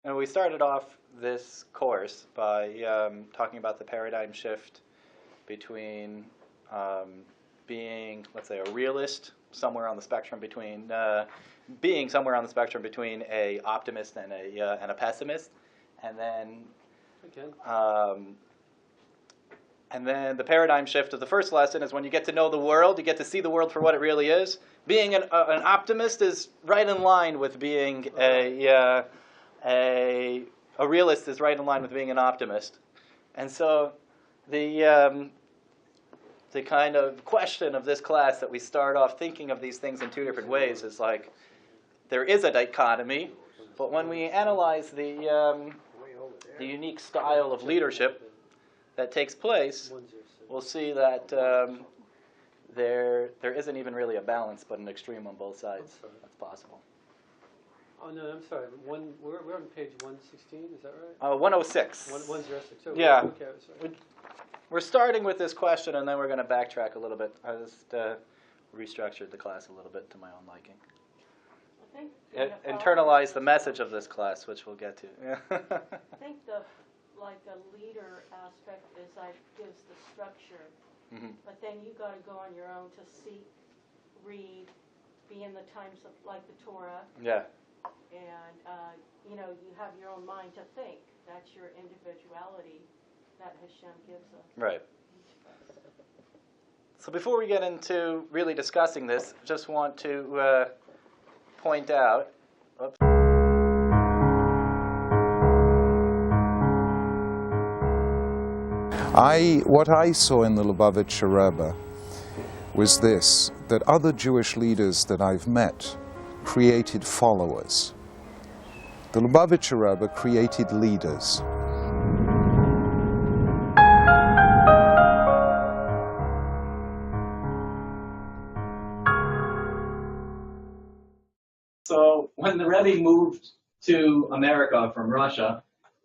And we started off this course by talking about the paradigm shift between being, let's say, a realist somewhere on the spectrum between being somewhere on the spectrum between a optimist and a pessimist, and then the paradigm shift of the first lesson is when you get to know the world, you get to see the world for what it really is. Being an optimist is right in line with being a realist is right in line with being an optimist. And so the kind of question of this class that we start off thinking of these things in two different ways is like, there is a dichotomy, but when we analyze the unique style of leadership that takes place, we'll see that there isn't even really a balance, but an extreme on both sides. That's possible. Oh, no, I'm sorry. We're on page 116, is that right? 106. 106. Oh, yeah. Okay, sorry. We're starting with this question, and then we're going to backtrack a little bit. I just restructured the class a little bit to my own liking. Internalize the message of this class, which we'll get to. I think the leader aspect is gives the structure, but then you got to go on your own to seek, read, be in the times of like the Torah. Yeah. And you have your own mind to think. That's your individuality that Hashem gives us. Right. So before we get into really discussing this, just want to point out. Oops. What I saw in the Lubavitcher Rebbe was this, that other Jewish leaders that I've met created followers. The Lubavitcher Rebbe created leaders. So when the Rebbe moved to America from Russia,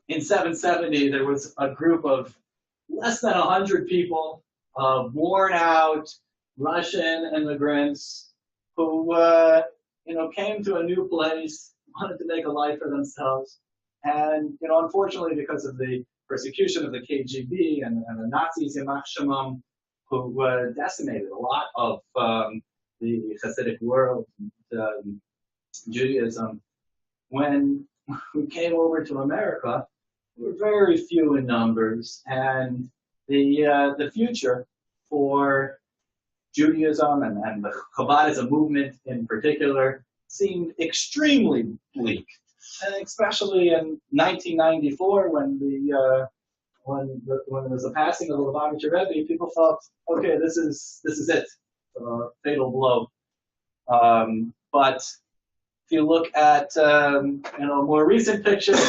in 770 there was a group of less than 100 people, worn out Russian immigrants who came to a new place, wanted to make a life for themselves, and unfortunately because of the persecution of the KGB and the Nazis, who decimated a lot of the Hasidic world, Judaism. When we came over to America, we were very few in numbers, and the future for Judaism and the Cultivates movement in particular seemed extremely bleak, and especially in 1994 when there was the passing of the Lubavitcher Rebbe, people felt, okay, this is it, fatal blow. But if you look at more recent pictures,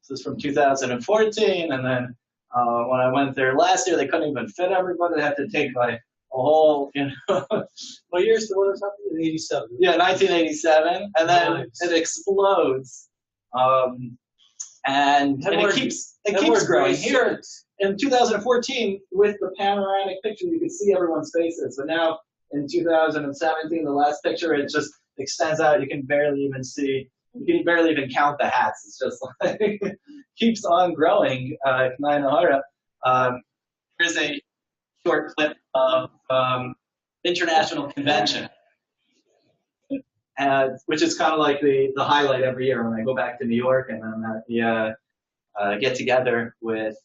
this is from 2014, and then when I went there last year, they couldn't even fit everybody. They had to take like a whole, what years was that? 87. Yeah, 1987, and then it explodes, and it keeps growing. Here in 2014, with the panoramic picture, you could see everyone's faces, but now in 2017, the last picture, it just extends out. You can barely even see. You can barely even count the hats. It's just like keeps on growing. Here's a short clip of International Convention, which is kind of like the highlight every year when I go back to New York and then get together with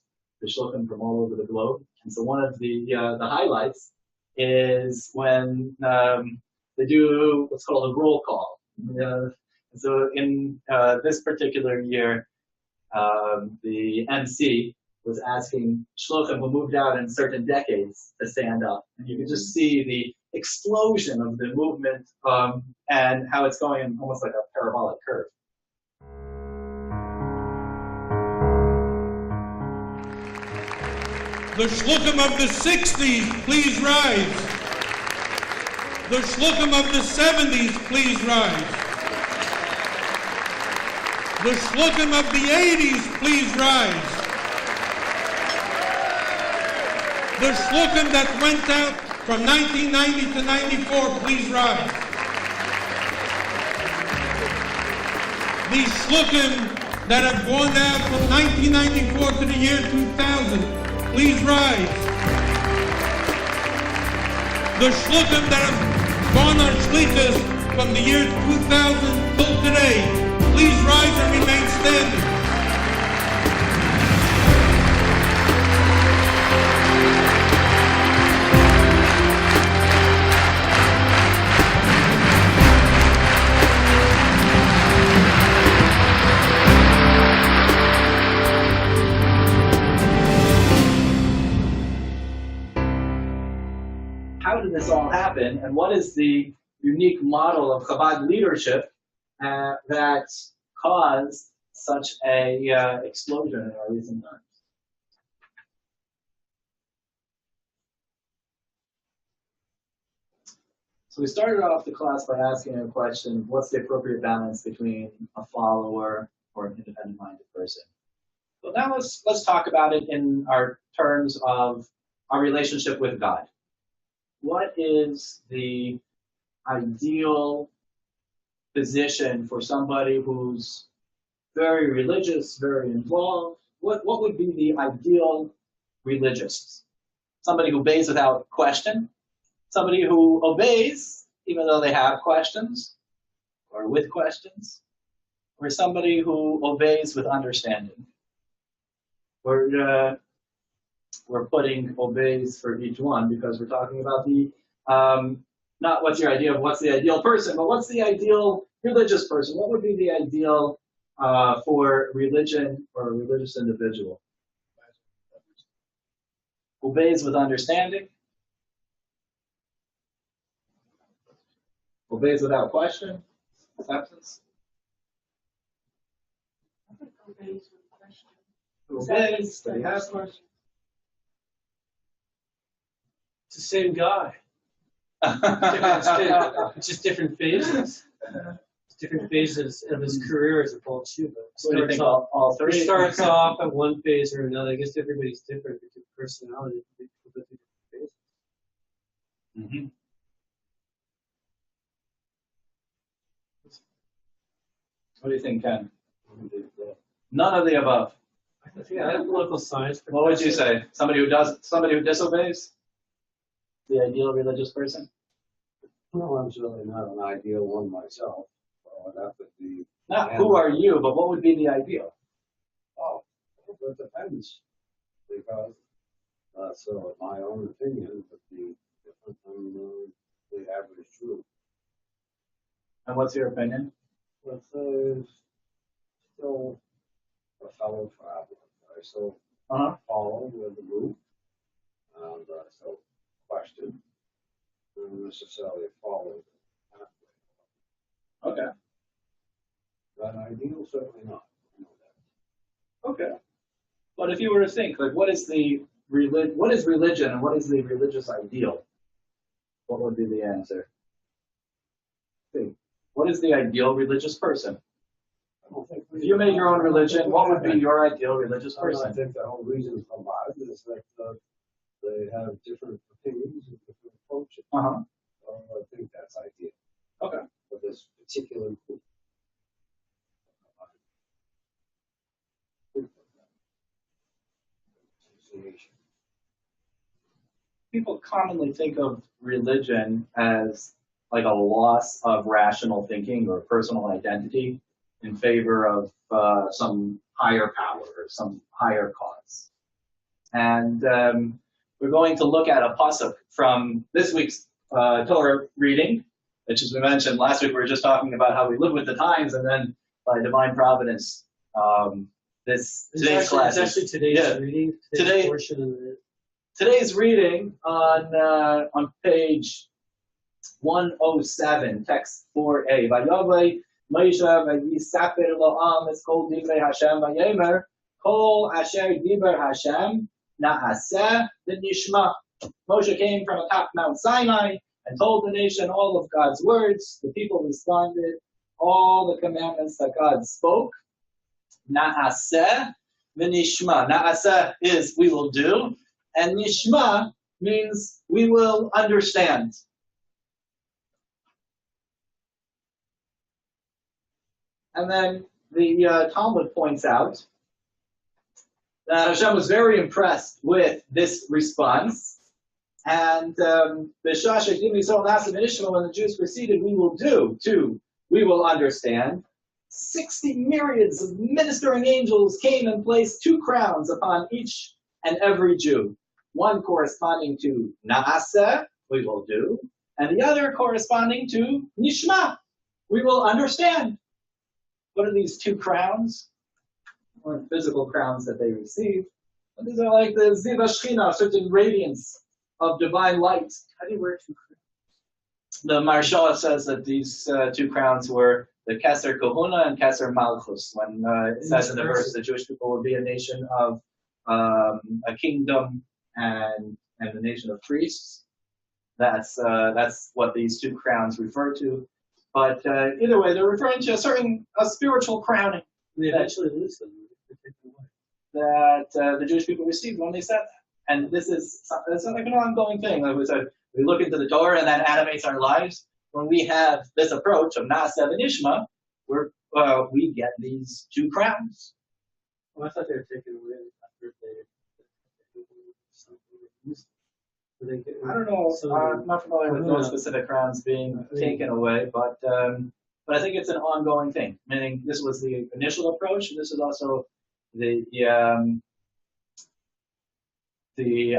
the shluchim from all over the globe. And so one of the highlights is when they do what's called a roll call. So in this particular year, the MC was asking shluchim who moved out in certain decades to stand up. And you can just see the explosion of the movement and how it's going in almost like a parabolic curve. The shluchim of the 60s, please rise. The shluchim of the 70s, please rise. The shluchim of the 80s, please rise. The shluchim that went out from 1990 to 94, please rise. The shluchim that have gone out from 1994 to the year 2000, please rise. The shluchim that have gone on shlichus from the year 2000 till today, please rise and remain standing. How did this all happen, and what is the unique model of Chabad leadership that caused such a explosion in our recent times? So we started off the class by asking a question: what's the appropriate balance between a follower or an independent-minded person? Well, now let's talk about it in our terms of our relationship with God. What is the ideal position for somebody who's very religious, very involved? What would be the ideal religious? Somebody who obeys without question? Somebody who obeys even though they have questions or with questions? Or somebody who obeys with understanding? We're putting obeys for each one because we're talking about the, not what's your idea of what's the ideal person, but what's the ideal religious person? What would be the ideal for religion or a religious individual? Obeys with understanding. Obeys without question. Acceptance. I think obeys with question. Obeys, but he has questions. It's the same guy. It's just different phases. It's different phases of his career as a Baal Tshuva. What do you think, all three? He starts off at one phase or another. I guess everybody's different. Different personality. Different phases. Mm-hmm. What do you think, Ken? None of the above. Yeah, I have political science. What would you say? Somebody who disobeys? The ideal religious person? Well, I'm certainly not an ideal one myself. So that would be. Not who are you, but what would be the ideal? Oh, it depends. Because, so my own opinion would be different than the average Jew. And what's your opinion? But still a fellow traveler. I still follow with the group. And so question. Not necessarily follow the pathway. Okay. But ideal, certainly not. I know that. Okay. But if you were to think, like, what is religion and what is the religious ideal? What would be the answer? Think. What is the ideal religious person? I don't think If you made your own religion, what would be your ideal religious I person? think the whole reason for life is that they have different opinions and different approaches. Uh-huh. So I think that's ideal. Okay. For this particular group. Association. People commonly think of religion as like a loss of rational thinking or personal identity in favor of some higher power or some higher cause. And we're going to look at a pasuk from this week's Torah reading, which, as we mentioned last week, we were just talking about how we live with the times, and then by divine providence, today's class. It's actually today's reading. Today's portion of it. Today's reading on page 107, text 4a. Vayavai Moshe vayisaper lo'am es kol divrei Hashem vayemer kol asher diber Hashem na'aseh v'nishma. Moshe came from atop Mount Sinai and told the nation all of God's words. The people responded, all the commandments that God spoke. Na'aseh v'nishma. Na'aseh is we will do, and nishma means we will understand. And then the Talmud points out that Hashem was very impressed with this response. And when the Jews proceeded, we will do, too, we will understand. 60 myriads of ministering angels came and placed 2 crowns upon each and every Jew, one corresponding to Naaseh, we will do, and the other corresponding to Nishma, we will understand. What are these 2 crowns? Or physical crowns that they received. But these are like the Ziva Shechina, certain radiance of divine light. How do you wear 2 crowns? The Maharsha says that these 2 crowns were the Keser Kahuna and Keser Malchus. When it says in the verse the Jewish people will be a nation of a kingdom and a nation of priests, that's what these 2 crowns refer to. But either way, they're referring to a spiritual crowning. They eventually lose them. That the Jewish people received when they said that. And it's like an ongoing thing. Like we said, we look into the Torah and that animates our lives. When we have this approach of Naaseh and Ishma, we get these 2 crowns. Well, I thought they were taken away after they I don't know. I'm not familiar with those specific crowns being taken away, but I think it's an ongoing thing. Meaning, this was the initial approach, and this is also the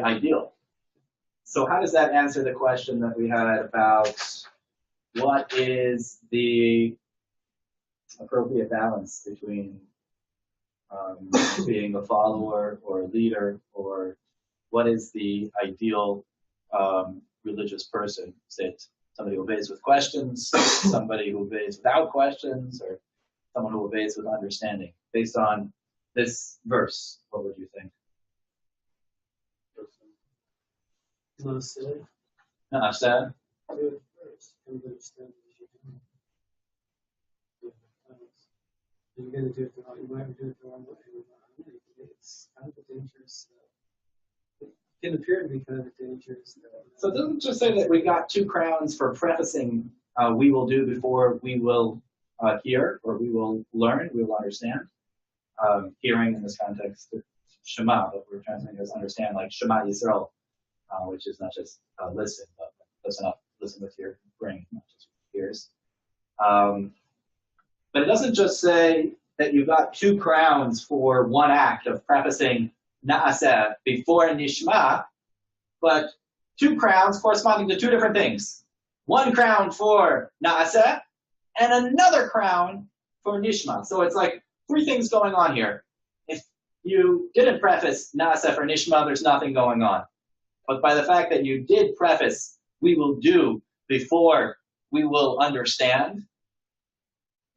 ideal. So, how does that answer the question that we had about what is the appropriate balance between being a follower or a leader, or what is the ideal religious person? Is it somebody who obeys with questions, somebody who obeys without questions, or someone who obeys with understanding? Based on this verse, what would you think? Naaseh. Naaseh. Do it first. And understand you're going to do it the wrong. You might do it the wrong way. It's kind of a dangerous. It can appear to be kind of a dangerous. So it doesn't just say that we got 2 crowns for prefacing we will do before we will hear, or we will learn, we will understand. Hearing in this context, Shema, but we're translating as understand, like Shema Yisrael, which is not just listen, but listen with your brain, not just with your ears. But it doesn't just say that you got 2 crowns for one act of prefacing Naaseh before Nishma, but 2 crowns corresponding to 2 different things. 1 crown for Naaseh and another crown for Nishma. So it's like 3 things going on here. If you didn't preface Naaseh for Nishma, there's nothing going on. But by the fact that you did preface we will do before we will understand,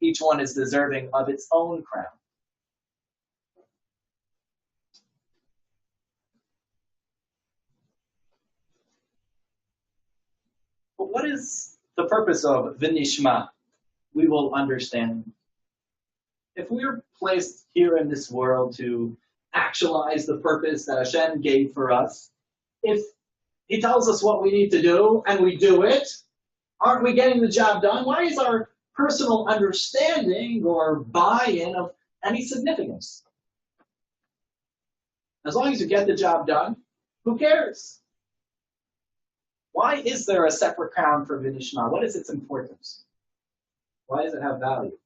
each one is deserving of its own crown. But what is the purpose of Vinishma? We will understand. If we are placed here in this world to actualize the purpose that Hashem gave for us, if He tells us what we need to do and we do it, aren't we getting the job done? Why is our personal understanding or buy-in of any significance? As long as you get the job done, who cares? Why is there a separate crown for Vinishma? What is its importance? Why does it have value?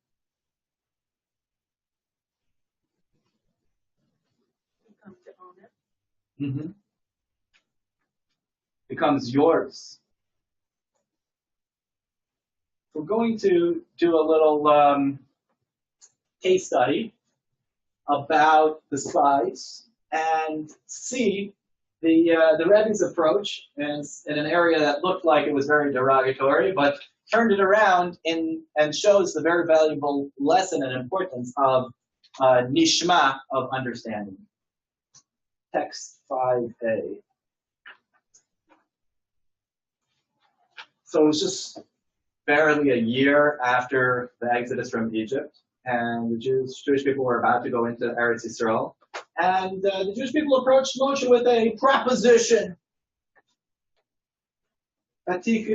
Come to own it. Mm-hmm. Becomes yours. We're going to do a little case study about the spies and see the Rebbe's approach in an area that looked like it was very derogatory, but turned it around and shows the very valuable lesson and importance of nishma, of understanding. Text 5a. So it was just barely a year after the Exodus from Egypt, and the Jewish people were about to go into Eretz Yisrael. And the Jewish people approached Moshe with a proposition. This is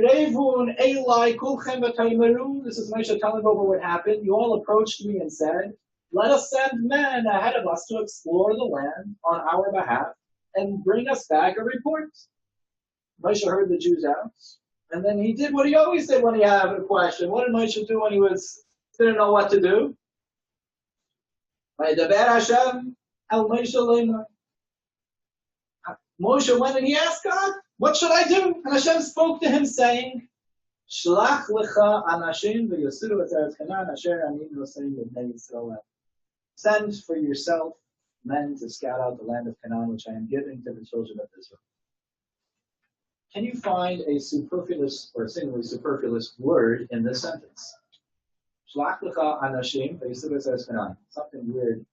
Moshe telling over what happened. You all approached me and said, let us send men ahead of us to explore the land on our behalf and bring us back a report. Moshe heard the Jews out, and then he did what he always did when he had a question. What did Moshe do when he didn't know what to do? Vaydaber Hashem el Moshe lemar. Moshe went and he asked God, what should I do? And Hashem spoke to him saying, Shlach lecha anashim v'yosiru et eretz Canaan asher ani nosein b'nei Yisrael. Send for yourself men to scout out the land of Canaan, which I am giving to the children of Israel. Can you find a superfluous or singularly superfluous word in this sentence? Shlach lecha anashim v'yosiru et eretz Canaan. Something weird.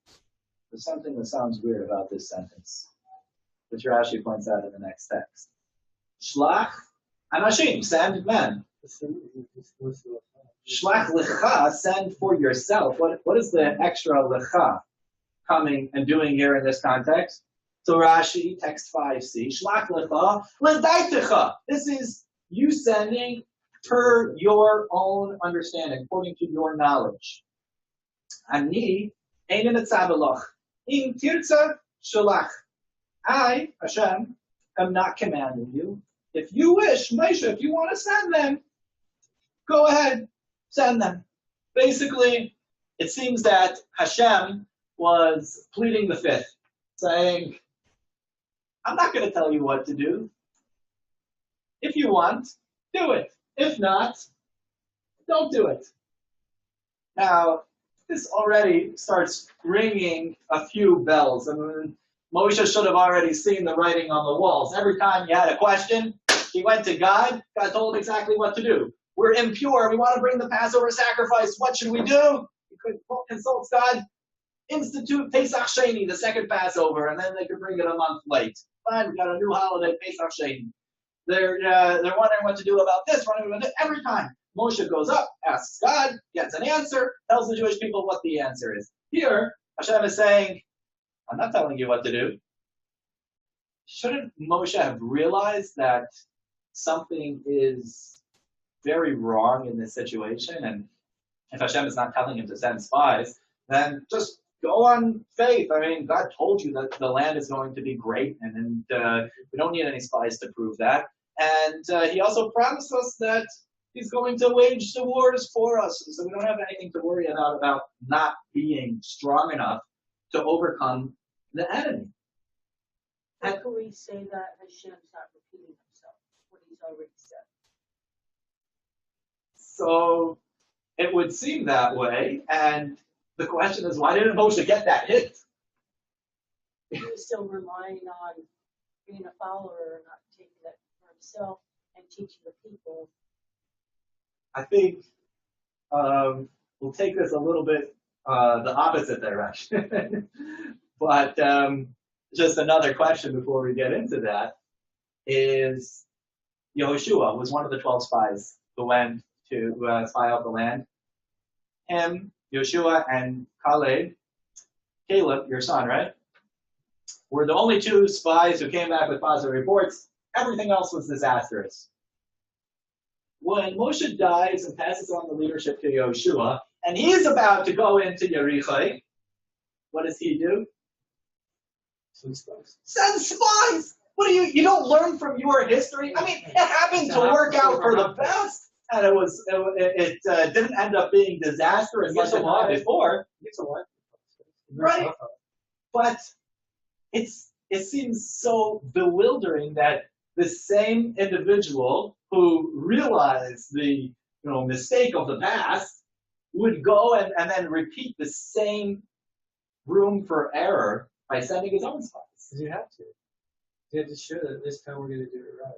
There's something that sounds weird about this sentence, which Rashi points out in the next text. Shlach anashim, send men. Shlach lecha, send for yourself. What is the extra lecha coming and doing here in this context? So Rashi, text 5c, Shlach lecha ledaitecha. This is you sending per your own understanding, according to your knowledge. Ani einen etzavelach. Im tirtza shalach. I, Hashem, am not commanding you. If you wish, Moshe, if you want to send them, go ahead, send them. Basically, it seems that Hashem was pleading the fifth, saying, I'm not going to tell you what to do. If you want, do it. If not, don't do it. Now, this already starts ringing a few bells. I mean, Moshe should have already seen the writing on the walls. Every time he had a question, he went to God. God told him exactly what to do. We're impure. We want to bring the Passover sacrifice. What should we do? He could consult God. Institute Pesach Sheni, the second Passover, and then they could bring it a month late. Fine, we got a new holiday, Pesach Sheni. They're wondering what to do about this. Every time Moshe goes up, asks God, gets an answer, tells the Jewish people what the answer is. Here, Hashem is saying, I'm not telling you what to do. Shouldn't Moshe have realized that something is very wrong in this situation? And if Hashem is not telling him to send spies, then just go on faith. I mean, God told you that the land is going to be great, and we don't need any spies to prove that. And he also promised us that he's going to wage the wars for us, so we don't have anything to worry about not being strong enough to overcome the enemy. How can we say that Hashem's not repeating himself, what he's already said? So it would seem that way, and the question is, why didn't Moshe get that hint? He's still relying on being a follower, not taking that for himself and teaching the people. I think we'll take this a little bit the opposite direction. But just another question before we get into that is Yehoshua was one of the 12 spies who went to spy out the land. Him, Yehoshua, and Caleb, your son, right, were the only two spies who came back with positive reports. Everything else was disastrous. When Moshe dies and passes on the leadership to Yehoshua, and he's about to go into Yericho, what does he do? Send spies. Send spies! What do you don't learn from your history? I mean, it happened to work out for the best, and it didn't end up being disastrous like it had before. It's a lot. Right. But it seems so bewildering that the same individual who realized the mistake of the past would go and then repeat the same room for error by sending his own spies. Because you have to. You have to show that this time we're going to do it right.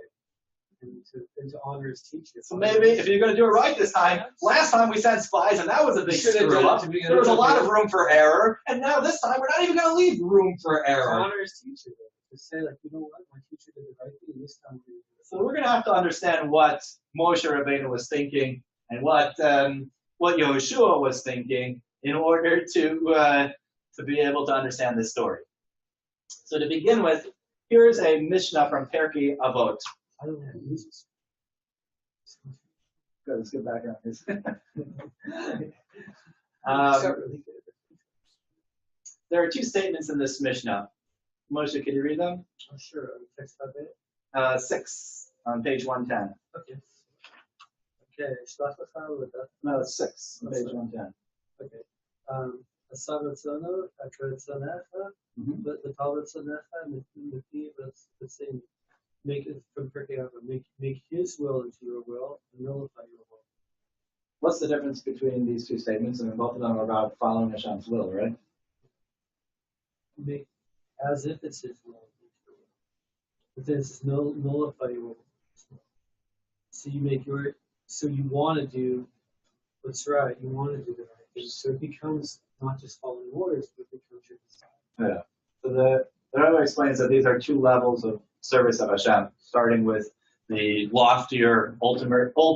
And to honor his teacher. So maybe if you're going to do it right this time, last time we sent spies and that was a big screw up. There was a lot of room for error, and now this time we're not even going to leave room for error. To honor his teacher. To say, like, you know what, my teacher did the right thing this time. So we're going to have to understand what Moshe Rabbeinu was thinking and what Yehoshua was thinking in order to be able to understand this story. So to begin with, here's a Mishnah from Perkei Avot. I don't know how to use this. Good, let's get back on this. there are two statements in this Mishnah. Moshe, can you read them? Oh, sure. Text about it. 6 on page 110. Okay. Okay. Shlach lecha u'ledav. No, it's 6 on page 110. Okay. Asa ratzono, akratzonecha, but the palatzonecha, and the key, let's say, make it from Pirkei Avos, make his will into your will, and nullify your will. What's the difference between these two statements? I mean, both of them are about following Hashem's will, right? Make as if it's his will. But then it's nullify your will. So you make so you want to do what's right. You want to do the right thing. So it becomes not just following orders, but it becomes your desire. Yeah. So the Rebbe explains that these are two levels of service of Hashem, starting with the loftier, ultimate goal,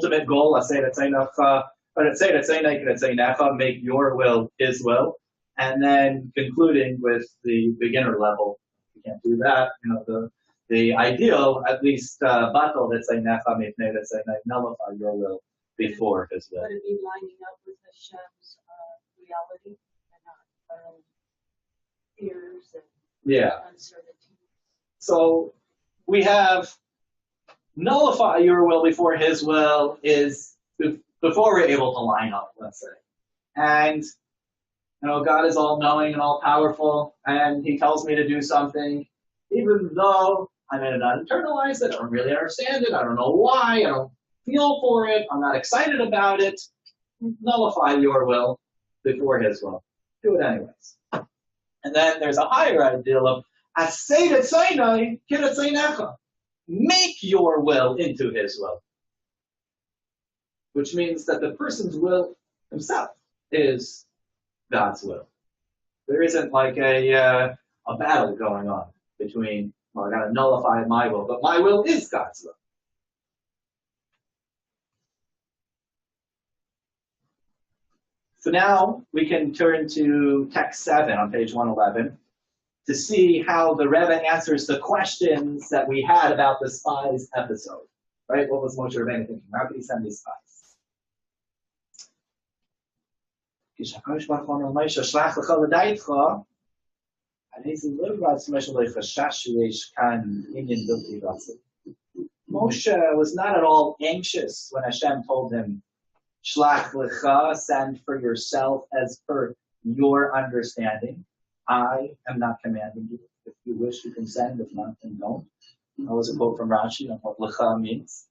make your will his will, and then concluding with the beginner level. You can't do that. The ideal, at least, nullify your will before his will. Would it be lining up with Hashem's reality and not our own fears and uncertainty? So we have nullify your will before his will is before we're able to line up, let's say. And God is all knowing and all powerful, and he tells me to do something, even though I may not internalize it, I don't really understand it, I don't know why, I don't feel for it, I'm not excited about it. Nullify your will before his will. Do it anyways. And then there's a higher ideal of make your will into his will. Which means that the person's will himself is God's will. There isn't like a battle going on between, I gotta nullify my will, but my will is God's will. So now we can turn to text 7 on page 111 to see how the Rebbe answers the questions that we had about the spies episode. Right? What was Moshe Rabbeinu thinking? How could he send these spies? Moshe was not at all anxious when Hashem told him, Shlach lecha, send for yourself as per your understanding. I am not commanding you. If you wish, you can send. If not, then don't. That was a quote from Rashi on what lecha means.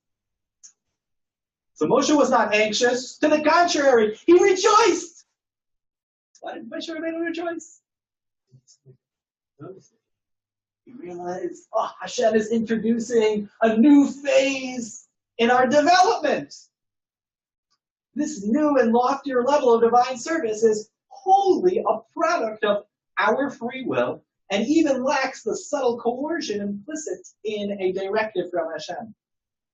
So Moshe was not anxious. To the contrary, he rejoiced. Why did Moshe Rabbeinu rejoice? He realized, Hashem is introducing a new phase in our development. This new and loftier level of divine service is wholly a product of our free will and even lacks the subtle coercion implicit in a directive from Hashem.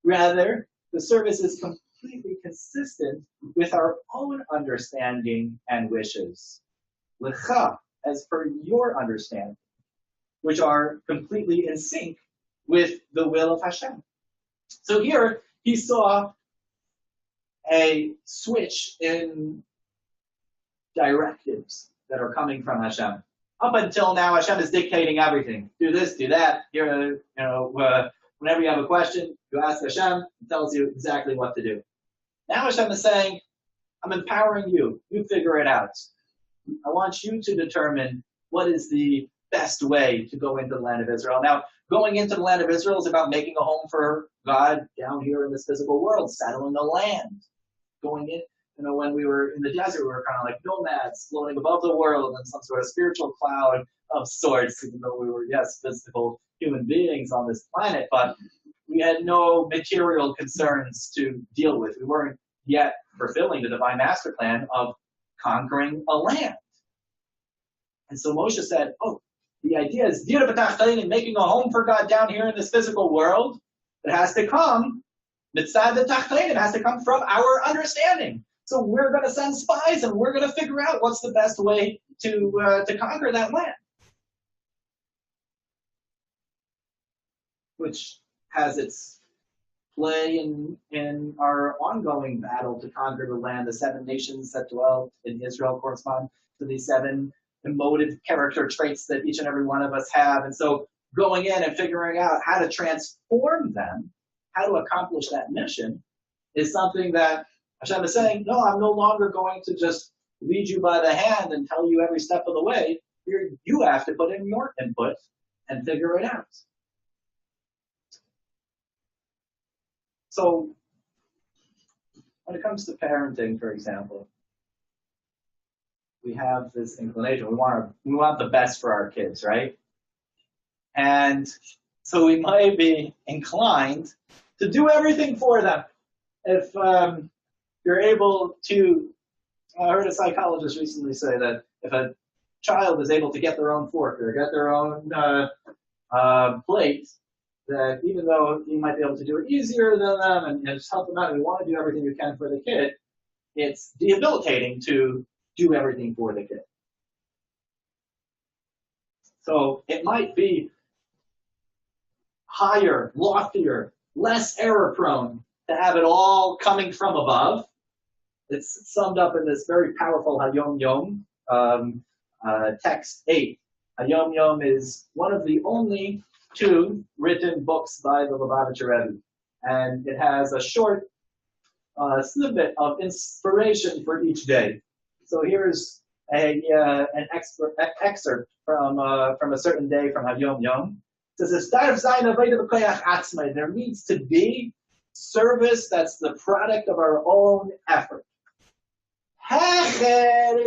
Rather, the service is completely consistent with our own understanding and wishes. Lecha, as per your understanding, which are completely in sync with the will of Hashem. So here, he saw a switch in directives that are coming from Hashem. Up until now, Hashem is dictating everything. Do this, do that. Here, whenever you have a question, you ask Hashem, He tells you exactly what to do. Now Hashem is saying, I'm empowering you. You figure it out. I want you to determine what is the best way to go into the land of Israel. Now, going into the land of Israel is about making a home for God down here in this physical world, settling the land. Going in, when we were in the desert, we were kind of like nomads floating above the world in some sort of spiritual cloud of sorts, even though we were, yes, physical human beings on this planet, but we had no material concerns to deal with. We weren't yet fulfilling the divine master plan of conquering a land. And so Moshe said, the idea is and making a home for God down here in this physical world. It has to come, mitzad the tachtein, it has to come from our understanding. So we're going to send spies and we're going to figure out what's the best way to conquer that land. Which has its play in our ongoing battle to conquer the land. The 7 nations that dwell in Israel correspond to the 7 emotive character traits that each and every one of us have. And so going in and figuring out how to transform them, how to accomplish that mission, is something that Hashem is saying, no, I'm no longer going to just lead you by the hand and tell you every step of the way. You have to put in your input and figure it out. So when it comes to parenting, for example, we have this inclination. We want the best for our kids, right? And so we might be inclined to do everything for them. If you're able to, I heard a psychologist recently say that if a child is able to get their own fork or get their own plate, that even though you might be able to do it easier than them and just help them out, and you want to do everything you can for the kid, it's debilitating to do everything for the kid. So it might be higher, loftier, less error-prone to have it all coming from above. It's summed up in this very powerful Hayom Yom, text 8. Hayom Yom is one of the only 2 written books by the Lubavitcher Rebbe, and it has a short snippet of inspiration for each day. So here's an excerpt from a certain day from Hayom Yom. It says, there needs to be service that's the product of our own effort. Higher.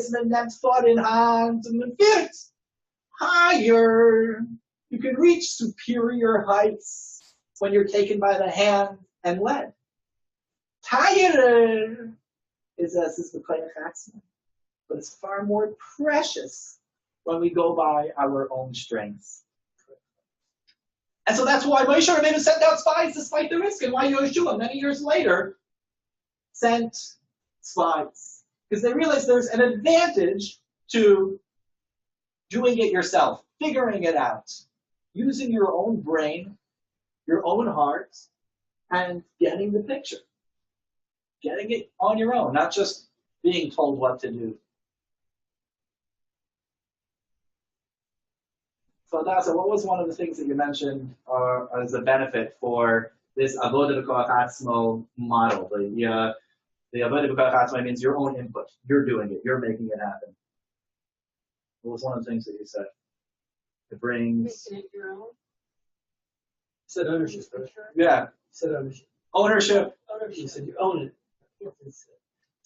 You can reach superior heights when you're taken by the hand and led. Higher is the but it's far more precious when we go by our own strengths. And so that's why Moshe Rabbeinu sent out spies despite the risk, and why Yoshua, many years later, sent spies. Because they realized there's an advantage to doing it yourself, figuring it out, using your own brain, your own heart, and getting the picture. Getting it on your own, not just being told what to do. So Dasa, what was one of the things that you mentioned as a benefit for this avodah b'koach atzmo model? The avodah b'koach atzmo means your own input. You're doing it. You're making it happen. What was one of the things that you said? It brings... Making it your own? Said ownership. Yeah. Said ownership. Ownership. Ownership. You said you own it. It's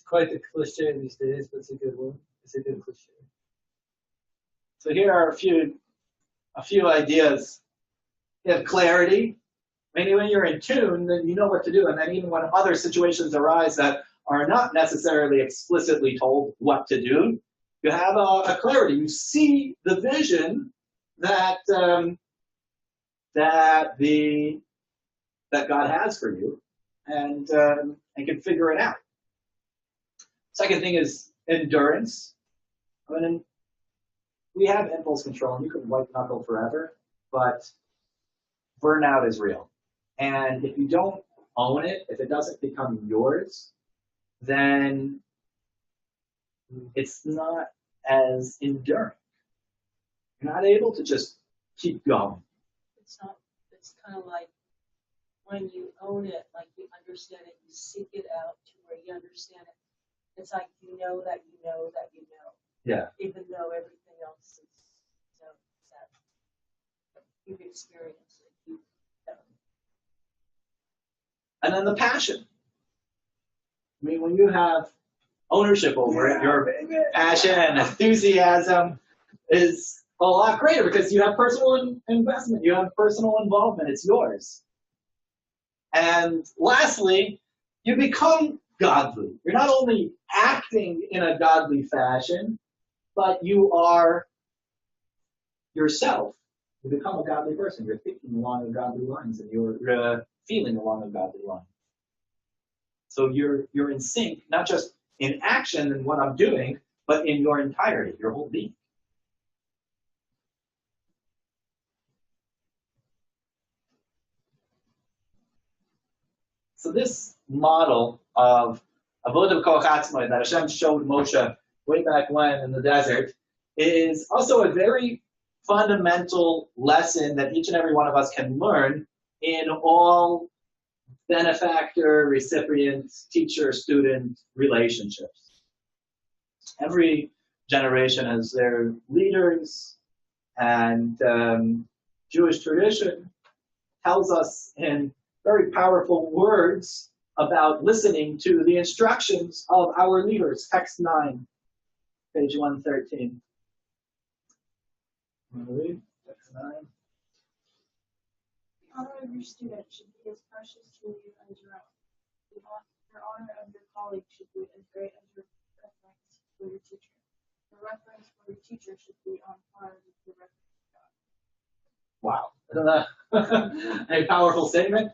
quite the cliche these days, but it's a good one. It's a good cliche. So here are a few ideas. You have clarity. Meaning when you're in tune, then you know what to do. And then even when other situations arise that are not necessarily explicitly told what to do, you have a clarity. You see the vision that that God has for you, and can figure it out. Second thing is endurance. I mean, we have impulse control, and you can white knuckle forever, but burnout is real. And if you don't own it, if it doesn't become yours, then it's not as enduring. You're not able to just keep going. It's kind of like when you own it, like you understand it, you seek it out to where you understand it. It's like you know that you know that you know. Yeah. Even though everything else is, that you've experienced it. You've done it. And then the passion. I mean, when you have ownership over it, your passion and enthusiasm is a lot greater because you have personal investment, you have personal involvement, it's yours. And lastly, you become godly. You're not only acting in a godly fashion, but you are yourself. You become a godly person. You're thinking along the godly lines, and you're feeling along the godly lines. So you're in sync, not just in action and what I'm doing, but in your entirety, your whole being. So this model of avodah b'koach atzmo that Hashem showed Moshe way back when in the desert is also a very fundamental lesson that each and every one of us can learn in all benefactor, recipient, teacher-student relationships. Every generation has their leaders, and Jewish tradition tells us in very powerful words about listening to the instructions of our leaders. Text 9, page 113. Read text 9. The honor of your student should be as precious to you as your own. The honor of your colleague should be as great as your reverence for your teacher. The reverence for your teacher should be on par with the reverence of God. Wow. Isn't that a powerful statement?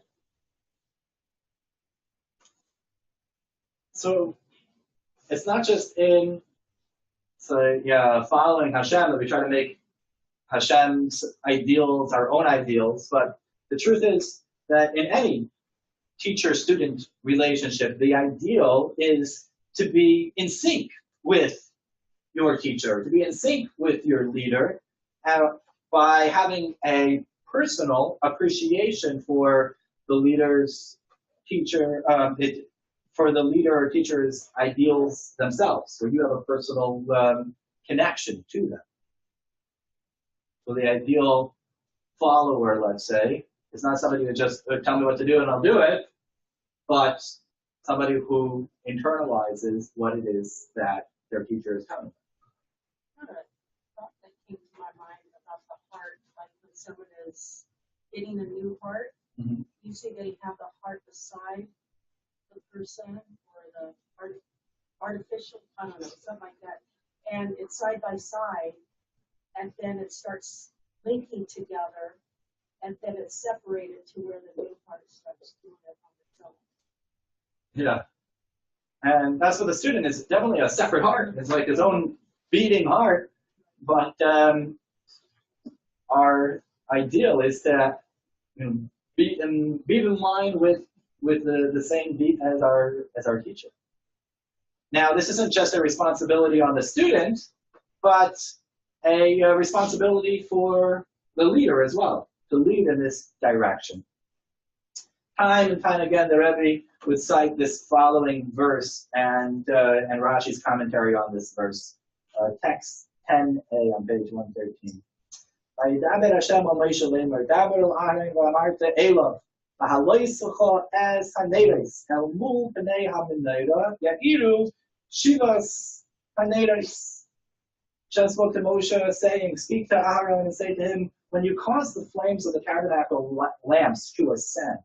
So it's not just in following Hashem that we try to make Hashem's ideals our own ideals, but the truth is that in any teacher-student relationship, the ideal is to be in sync with your teacher, to be in sync with your leader, by having a personal appreciation for the leader's teacher, for the leader or teacher's ideals themselves. So you have a personal connection to them. So the ideal follower, let's say, is not somebody who just tell me what to do and I'll do it, but somebody who internalizes what it is that their teacher is telling them. Not a thought that came to my mind about the heart, like when someone is getting a new heart, usually they have the heart beside the person or the artificial, I don't know, something like that. And it's side by side, and then it starts linking together, and then it's separated to where the new heart starts doing it on its own. Yeah. And that's what the student is, definitely a separate heart. It's like his own beating heart, but our ideal is to be in line with the same beat as our teacher. Now, this isn't just a responsibility on the student, but a responsibility for the leader as well, to lead in this direction. Time and time again, the Rebbe would cite this following verse and Rashi's commentary on this verse. Text 10a on page 113. וידבר השם אל משה לאמור, דבר אל אהרון ואמרת אליו, והלויסך אז הנרס אל מול פני המנורה, יאירו shivas haneres. Hashem spoke to Moshe, saying, speak to Aaron and say to him, when you cause the flames of the tabernacle lamps to ascend,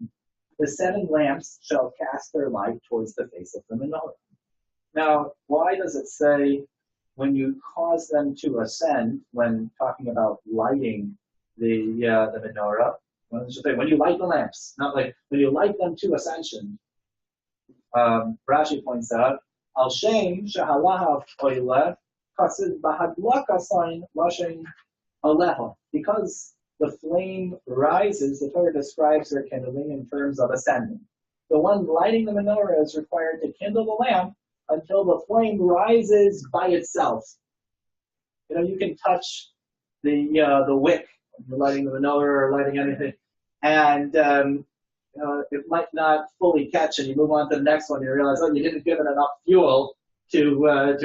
the 7 lamps shall cast their light towards the face of the menorah. Now, why does it say when you cause them to ascend when talking about lighting the menorah? When you light the lamps, not like when you light them to ascension. Rashi points out, Al Shem Shahalahav Oileh Kasid Bahadlaka sign Lashing Aleha. Because the flame rises, the Torah describes their kindling in terms of ascending. The one lighting the menorah is required to kindle the lamp until the flame rises by itself. You know, you can touch the wick when you're lighting the menorah or lighting anything, and it might not fully catch, and you move on to the next one, and you realize, oh, you didn't give it enough fuel to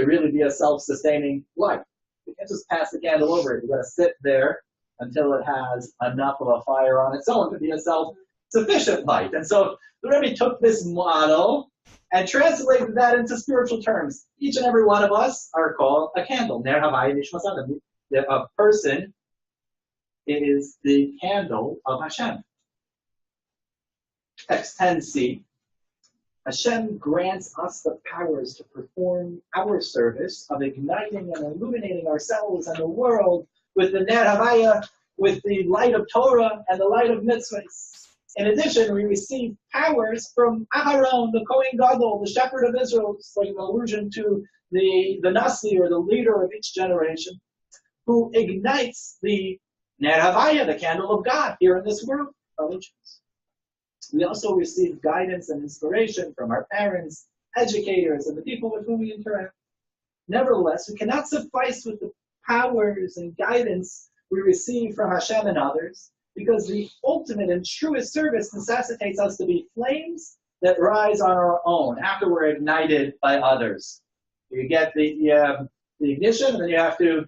really be a self-sustaining light. You can't just pass the candle over it. You got to sit there until it has enough of a fire on its own to be a self-sufficient light. And so the Rebbe took this model and translated that into spiritual terms. Each and every one of us are called a candle. Ner Havai Nishmas Adam. A person is the candle of Hashem. Text 10c. Hashem grants us the powers to perform our service of igniting and illuminating ourselves and the world with the Ner Havaya, with the light of Torah and the light of mitzvahs. In addition, we receive powers from Aharon, the Kohen Gadol, the shepherd of Israel. It's like an allusion to the Nasi, or the leader of each generation, who ignites the Ner Havaya, the candle of God, here in this world of ages. We also receive guidance and inspiration from our parents, educators, and the people with whom we interact. Nevertheless, we cannot suffice with the powers and guidance we receive from Hashem and others, because the ultimate and truest service necessitates us to be flames that rise on our own after we're ignited by others. You get the ignition, and then you have to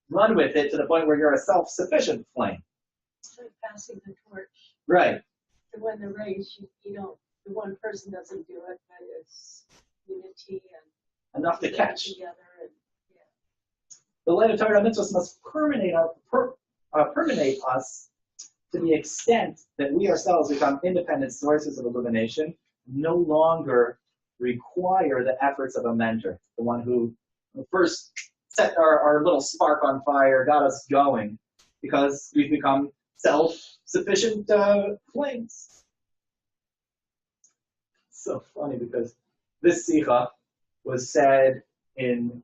run with it to the point where you're a self-sufficient flame. It's like passing the torch. Right. To win the race, you don't, the one person doesn't do it, but it's unity and Enough to catch. together. And, The light of Torah mitzvahs must permeate us to the extent that we ourselves become independent sources of illumination, no longer require the efforts of a mentor, the one who first set our little spark on fire, got us going, because we've become self-sufficient flames. So funny, because this sikha was said in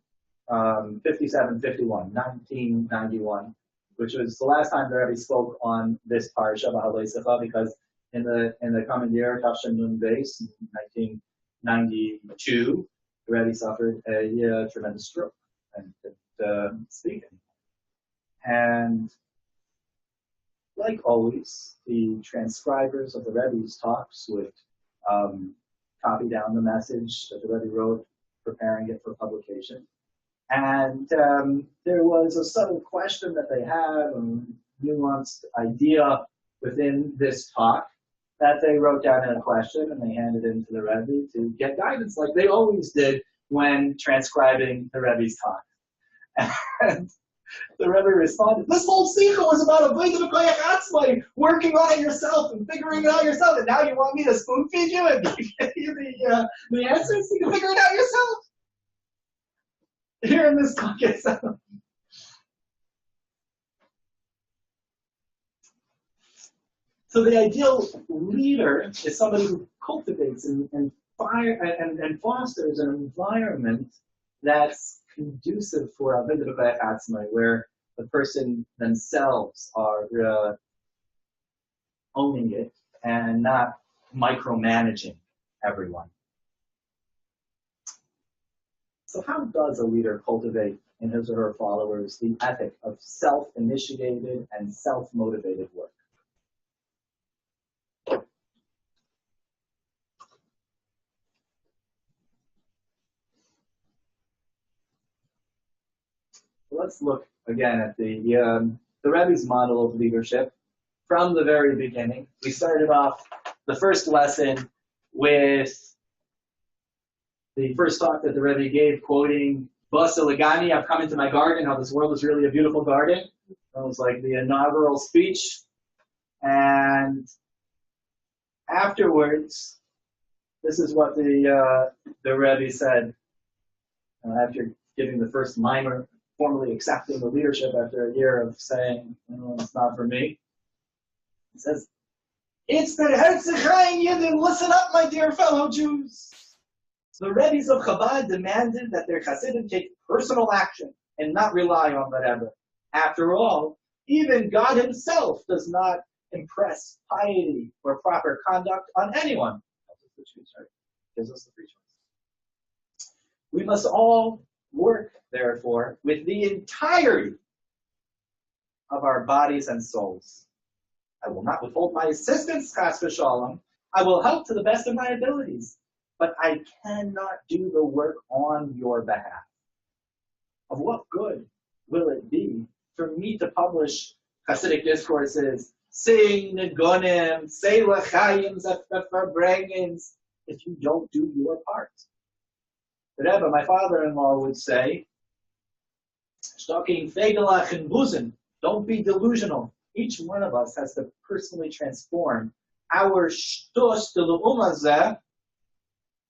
1991, which was the last time the Rebbe spoke on this parsha, B'halei Sikha, because in the coming year, Tafshin Nun Beis, in 1992, the Rebbe suffered a tremendous stroke and couldn't speak anymore. And like always, the transcribers of the Rebbe's talks would copy down the message that the Rebbe wrote, preparing it for publication. And there was a subtle question that they had, a nuanced idea within this talk that they wrote down in a question, and they handed it to the Rebbe to get guidance, like they always did when transcribing the Rebbe's talk. And the Rebbe responded, "This whole sikha was about avodah b'koyach atzmai, working on it yourself and figuring it out yourself, and now you want me to spoon feed you and give you the answers? You can figure it out yourself." Here in this talk itself. So the ideal leader is somebody who cultivates and fosters an environment that's conducive for avodah b'koyach atzmai, where the person themselves are owning it and not micromanaging everyone. So how does a leader cultivate in his or her followers the ethic of self-initiated and self-motivated work? Let's look again at the Rebbe's model of leadership from the very beginning. We started off the first lesson with the first talk that the Rebbe gave, quoting Basa Lagani, "I've come into my garden, how this world is really a beautiful garden." That was like the inaugural speech. And afterwards, this is what the Rebbe said after giving the first mimer, formally accepting the leadership after a year of saying, it's not for me. He says, "It's the Herzchaim Yidden, listen up, my dear fellow Jews. The Rebbes of Chabad demanded that their Hasidim take personal action and not rely on whatever. After all, even God himself does not impress piety or proper conduct on anyone." Gives us the free choice. "We must all work, therefore, with the entirety of our bodies and souls. I will not withhold my assistance, chas v'shalom. I will help to the best of my abilities, but I cannot do the work on your behalf. Of what good will it be for me to publish Hasidic discourses, sing Negonim, say L'chaim, Verbrengens, if you don't do your part?" The Rebbe, my father-in-law, would say, "Shtoking fegelach and buzen, don't be delusional. Each one of us has to personally transform our shtos de l'umazeh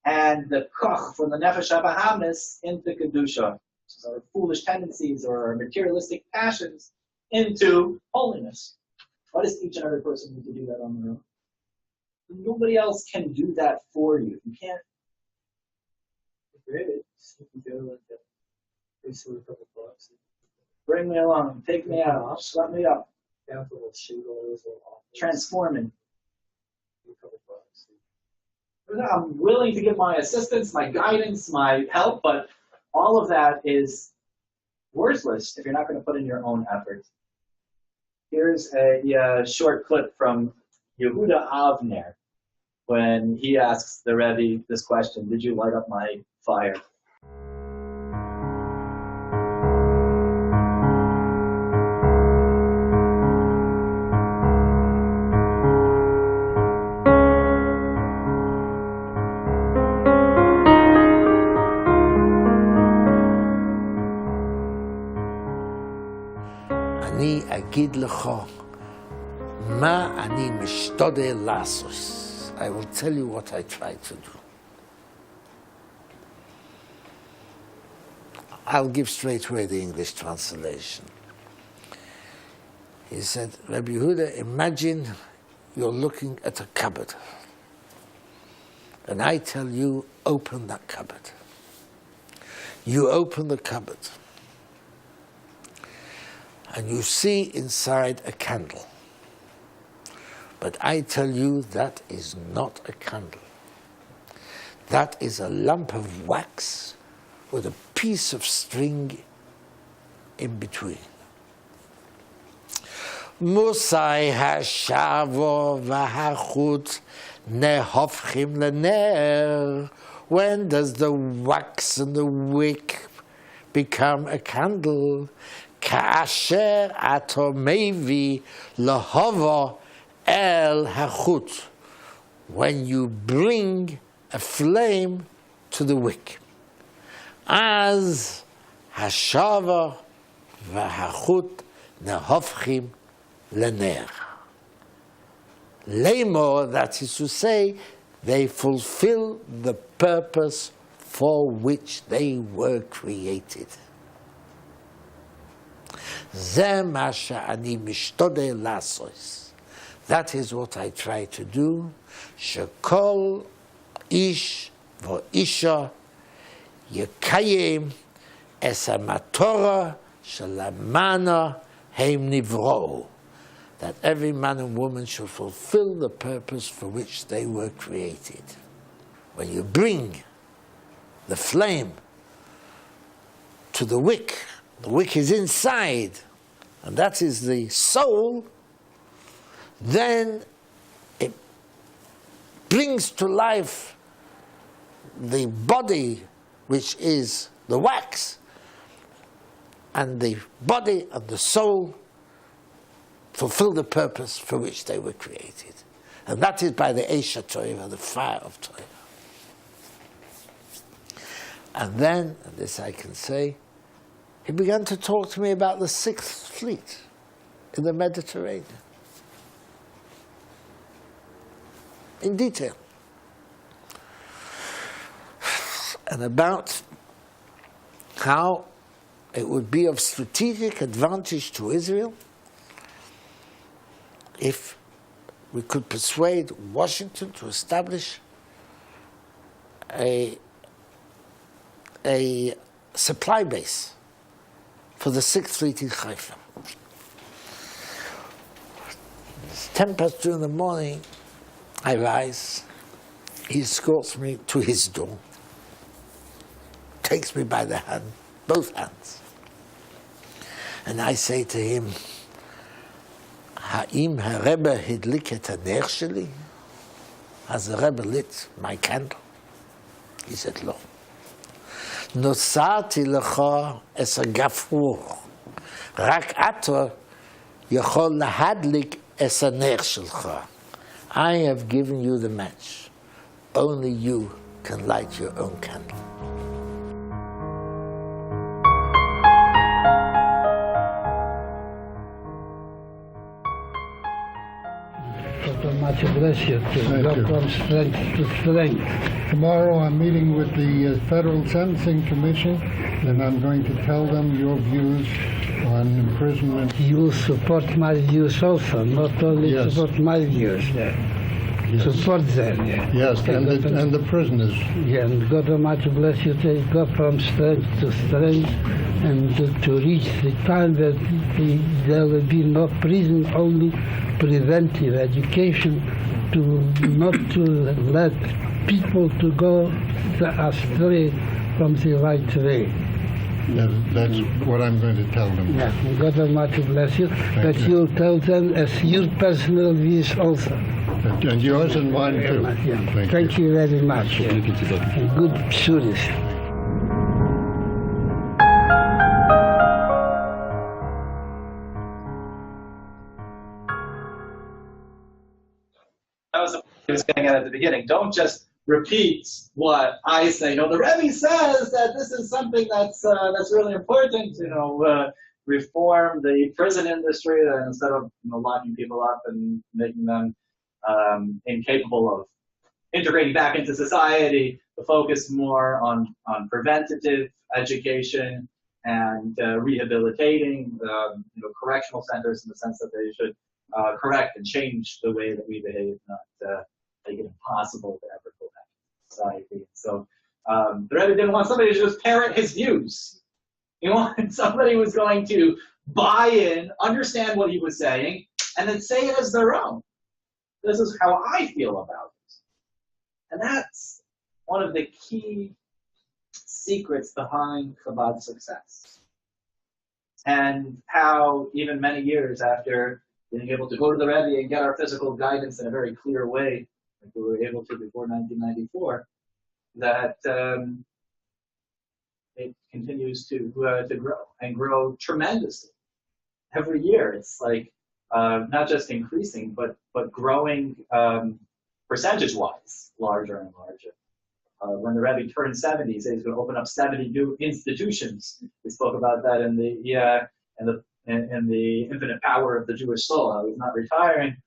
and the koch from the nefesh habahamis into kedusha, which is our foolish tendencies or our materialistic passions, into holiness." Why does each and every person need to do that on their own? Nobody else can do that for you. You can't. Great. You can go like that. They sort of a couple bucks. Bring me along. Take me out. Just let me up. Down to a little shingles, a little office. Transforming. A couple bucks. I'm willing to give my assistance, my guidance, my help, but all of that is worthless if you're not going to put in your own effort. Here's a short clip from Yehuda Avner when he asks the Rebbe this question, did you light up my fire? אני אגיד לך מה אני משתדל לעשות. I will tell you what I try to do. I'll give straight away the English translation. He said, Rabbi Yehuda, imagine you're looking at a cupboard. And I tell you, open that cupboard. You open the cupboard. And you see inside a candle. But I tell you, that is not a candle. That is a lump of wax with a piece of string in between. Musai hashavo v'hachut nehofchim lener. When does the wax and the wick become a candle? Ka'asher ato mevi lahava el hachut. When you bring a flame to the wick. Az hashava v'hachut nehofchim lener. Lemor, that is to say, they fulfill the purpose for which they were created. Ze ma she'ani mishtodel lasos. That is what I try to do. Shekol ish v'isha yekayim es hamatorah shelamana heim nivro. That every man and woman should fulfill the purpose for which they were created. When you bring the flame to the wick is inside, and that is the soul, then it brings to life the body, which is the wax, and the body and the soul fulfill the purpose for which they were created. And that is by the Esha Torah, the fire of Torah. And then, and this I can say, he began to talk to me about the Sixth Fleet in the Mediterranean. In detail. And about how it would be of strategic advantage to Israel if we could persuade Washington to establish a supply base for the Sixth Fleet in Haifa. It's 2:10 in the morning, I rise, he escorts me to his door, takes me by the hand, both hands, and I say to him, Ha'im ha'Rebbe hidlik et haner sheli? Has the Rebbe lit my candle? He said, Lo. Nosati lecha es ha'gafur. Rak ato yachol lahadlik es haner shelcha. I have given you the match. Only you can light your own candle. Much bless you. Go from strength to strength. Tomorrow I'm meeting with the Federal Sentencing Commission, and I'm going to tell them your views on imprisonment. You support my views also, not only Yes. support my views. Yes. Support them. Yes, Okay, and the prisoners. Yeah, and God Almighty bless you. Go from strength to strength, and to reach the time that there will be no prison, only preventive education, to not to let people to go astray from the right way. That's what I'm going to tell them. Yeah, God Almighty bless you. But you'll tell them as your personal views also. And yours and mine too. Yeah. Thank you very much. And good service. That was what I was getting at the beginning. Don't just repeat what I say. The Rebbe says that this is something that's really important. Reform the prison industry instead of locking people up and making them incapable of integrating back into society. To focus more on preventative education and rehabilitating correctional centers in the sense that they should correct and change the way that we behave, not make it impossible to ever go back to society. So the Rebbe didn't want somebody to just parrot his views. He wanted somebody who was going to buy in, understand what he was saying, and then say it as their own. This is how I feel about it. And that's one of the key secrets behind Chabad's success. And how even many years after being able to go to the Rebbe and get our physical guidance in a very clear way, like we were able to before 1994, that it continues to grow and grow tremendously. Every year, it's like not just increasing, but growing percentage-wise, larger and larger. When the Rebbe turned 70, he said he's going to open up 70 new institutions. We spoke about that in the infinite power of the Jewish soul. How he's not retiring.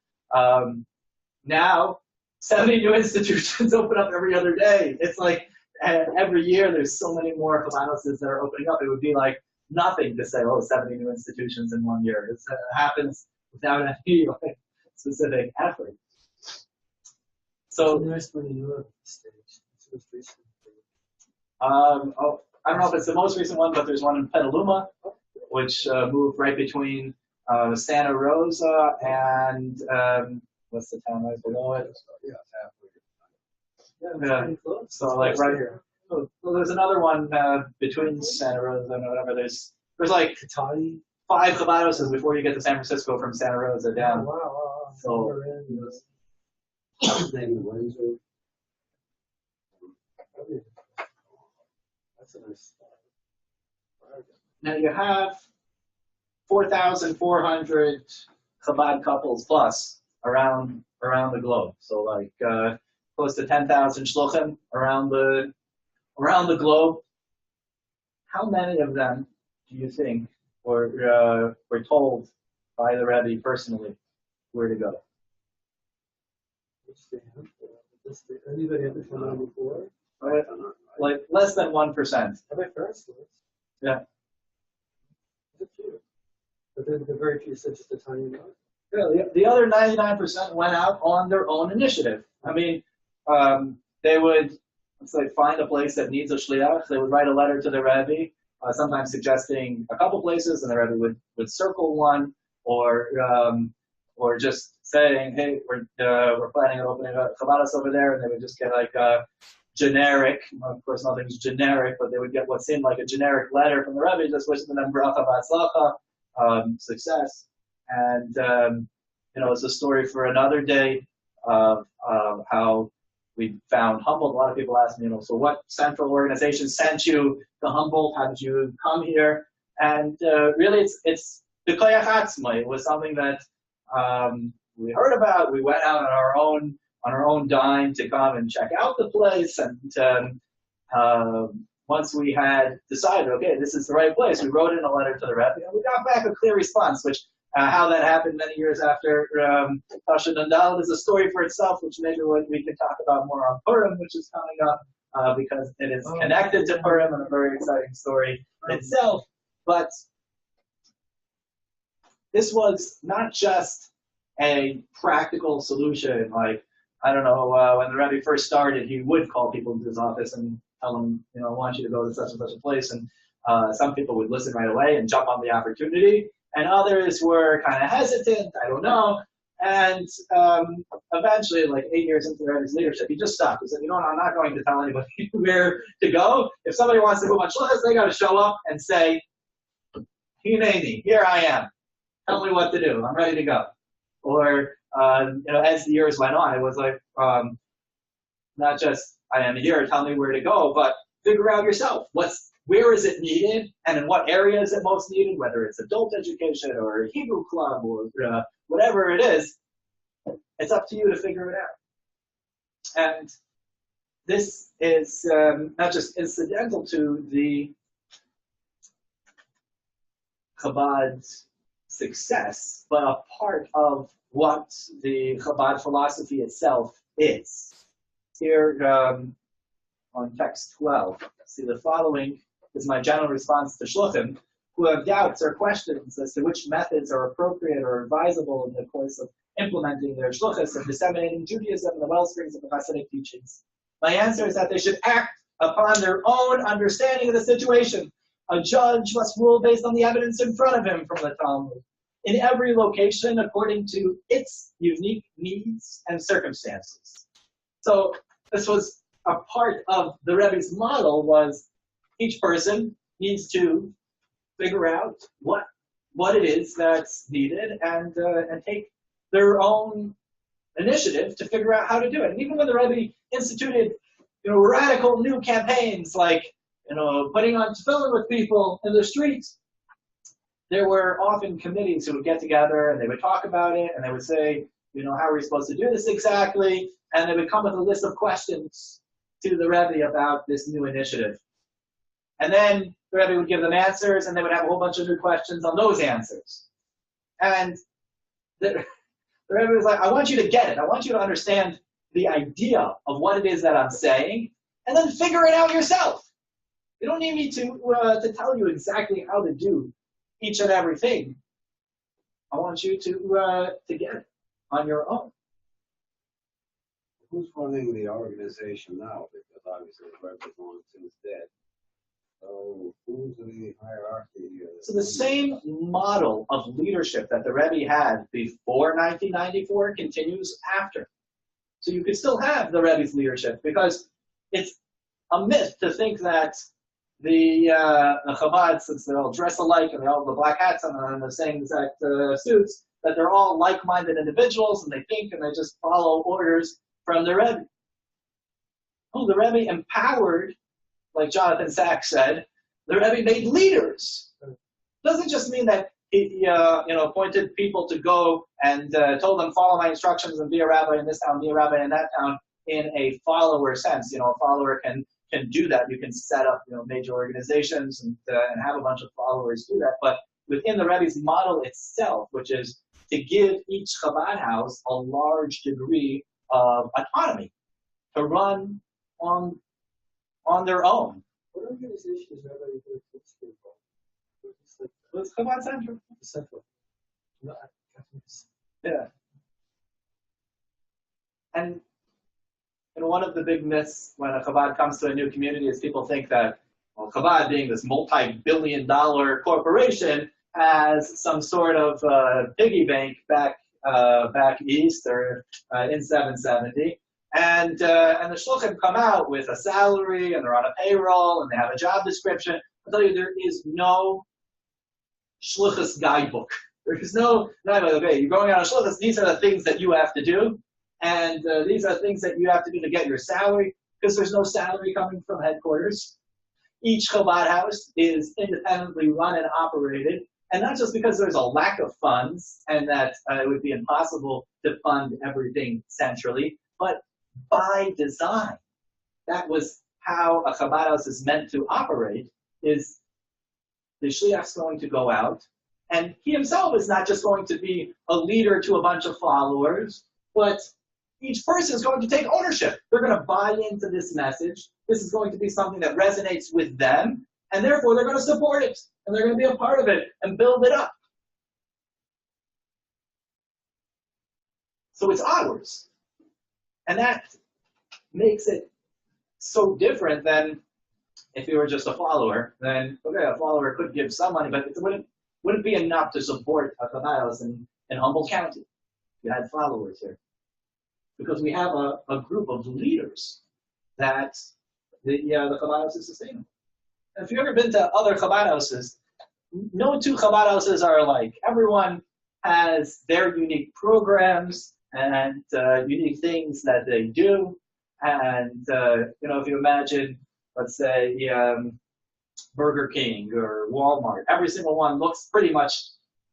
Now, 70 new institutions open up every other day. It's like every year there's so many more Chabad that are opening up. It would be like nothing to say, 70 new institutions in 1 year. It happens without any specific effort. So, I don't know if it's the most recent one, but there's one in Petaluma, which moved right between Santa Rosa and what's the town right below it? Yeah, it's halfway. Yeah. So like right here. So there's another one between Santa Rosa and whatever. There's like 5 Chabad before you get to San Francisco from Santa Rosa down. Wow. So Maybe Windsor. That's a nice spot. now you have 4,400 Chabad couples plus around the globe. So like close to 10,000 shluchim around the globe. How many of them do you think were told by the Rebbe personally where to go? Anybody ever come on before? Like less than 1%. How about first? Yeah. But then the very few said just a tiny amount. Yeah, the other 99% went out on their own initiative. I mean, they would, let's say, find a place that needs a shliach. They would write a letter to the Rebbe, sometimes suggesting a couple places, and the Rebbe would circle one, or just saying, hey, we're planning on opening a Chabad over there, and they would just get like a generic, of course nothing's generic, but they would get what seemed like a generic letter from the Rebbe, just wishing them bracha v'atzlacha, success. And, it's a story for another day of how we found Humboldt. A lot of people ask me, so what central organization sent you to Humboldt? How did you come here? And really, it's the koyach atzma. It was something that we heard about. We went out on our own dime to come and check out the place. And once we had decided, okay, this is the right place, we wrote in a letter to the Rebbe, and we got back a clear response, which how that happened many years after Tasha Nandal is a story for itself, which maybe we can talk about more on Purim, which is coming up, because it is connected to Purim and a very exciting story itself. But this was not just a practical solution. Like, I don't know, when the Rebbe first started, he would call people into his office and tell them, I want you to go to such and such a place. And some people would listen right away and jump on the opportunity. And others were kind of hesitant, I don't know. And eventually, like 8 years into the Rebbe's leadership, he just stopped. He said, you know what, I'm not going to tell anybody where to go. If somebody wants to move on shluchas, they got to show up and say, Hineni, here I am. Tell me what to do. I'm ready to go. Or, as the years went on, it was like, not just, I am here, tell me where to go, but figure out yourself. Where is it needed, and in what area is it most needed, whether it's adult education or a Hebrew club or whatever it is, it's up to you to figure it out. And this is not just incidental to the Chabad's success, but a part of what the Chabad philosophy itself is. Here on text 12, see the following is my general response to shluchim who have doubts or questions as to which methods are appropriate or advisable in the course of implementing their shluchas and disseminating Judaism and the wellsprings of the Hasidic teachings. My answer is that they should act upon their own understanding of the situation. A judge must rule based on the evidence in front of him from the Talmud, in every location according to its unique needs and circumstances. So this was a part of the Rebbe's model, was each person needs to figure out what it is that's needed and take their own initiative to figure out how to do it. And even when the Rebbe instituted, radical new campaigns like, putting on tefillin with people in the streets, there were often committees who would get together and they would talk about it and they would say, how are we supposed to do this exactly? And they would come with a list of questions to the Rebbe about this new initiative. And then the Rebbe would give them answers, and they would have a whole bunch of new questions on those answers. And the Rebbe was like, I want you to get it. I want you to understand the idea of what it is that I'm saying, and then figure it out yourself. You don't need me to tell you exactly how to do each and everything. I want you to get it on your own. Who's running the organization now? Because obviously the Rebbe is long since dead. So who's the hierarchy? So the same model of leadership that the Rebbe had before 1994 continues after. So you could still have the Rebbe's leadership, because it's a myth to think that the Chabad, since they all dress alike and they all have the black hats and the same exact suits, that they're all like-minded individuals and they think and they just follow orders from the Rebbe. Oh, the Rebbe empowered, like Jonathan Sachs said, the Rebbe made leaders. Doesn't just mean that he appointed people to go and told them, follow my instructions and be a rabbi in this town, be a rabbi in that town, in a follower sense. A follower can do that. You can set up major organizations and have a bunch of followers do that. But within the Rebbe's model itself, which is to give each Chabad house a large degree of autonomy to run on their own. What organization is Rabbi Yudhishthir's involved? What's Chabad Central? The Central. No, Yeah. And one of the big myths when a Chabad comes to a new community is people think that, Chabad, being this multi-billion-dollar corporation, has some sort of piggy bank back east or in 770. And the shluchim come out with a salary, and they're on a payroll, and they have a job description. I'll tell you, there is no shluchus guidebook. There is no guidebook. Okay, you're going out on shluchus, these are the things that you have to do, and these are things that you have to do to get your salary, because there's no salary coming from headquarters. Each Chabad house is independently run and operated, and not just because there's a lack of funds and that it would be impossible to fund everything centrally, but by design. That was how a Chabad house is meant to operate, is the shliach's going to go out, and he himself is not just going to be a leader to a bunch of followers, but each person is going to take ownership. They're going to buy into this message. This is going to be something that resonates with them, and therefore they're going to support it, and they're going to be a part of it and build it up. So it's ours. And that makes it so different than if you were just a follower. Then, okay, a follower could give some money, but it wouldn't be enough to support a Chabad house in Humboldt County. You had followers here. Because we have a group of leaders that the Chabad house is sustaining. If you've ever been to other Chabad houses, no two Chabad houses are alike. Everyone has their unique programs and unique things that they do. And, if you imagine, let's say, Burger King or Walmart, every single one looks pretty much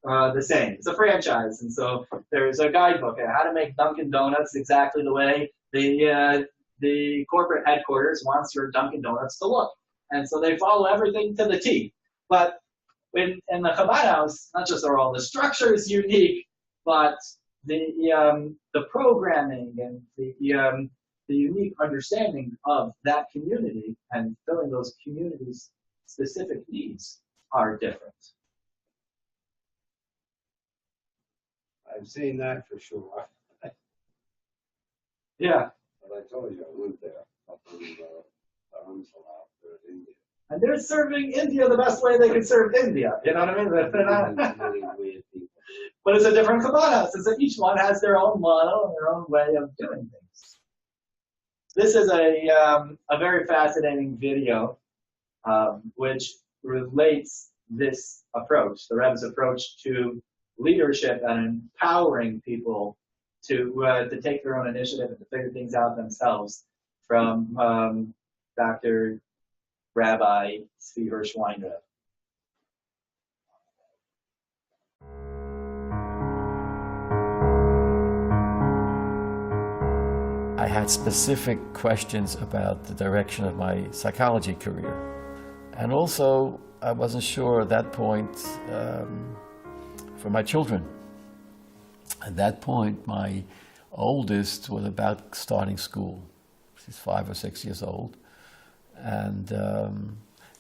the same. It's a franchise. And so there's a guidebook on how to make Dunkin' Donuts exactly the way the corporate headquarters wants your Dunkin' Donuts to look. And so they follow everything to the T. But in the Chabad house, not just are all the structures unique, but the programming and the unique understanding of that community and filling those communities' specific needs are different. I've seen that for sure. Yeah. But I told you, I went there up in Dharamsala, India. And they're serving India the best way they can serve India. You know what I mean? They're not. Many weird people. But it's a different Chabad house. It's each one has their own model and their own way of doing things. This is a very fascinating video, which relates this approach, the Rebus approach to leadership and empowering people to take their own initiative and to figure things out themselves, from Dr. Rabbi Tzvi Hirsch Weinreb. I had specific questions about the direction of my psychology career. And also, I wasn't sure at that point for my children. At that point, my oldest was about starting school. She's 5 or 6 years old. And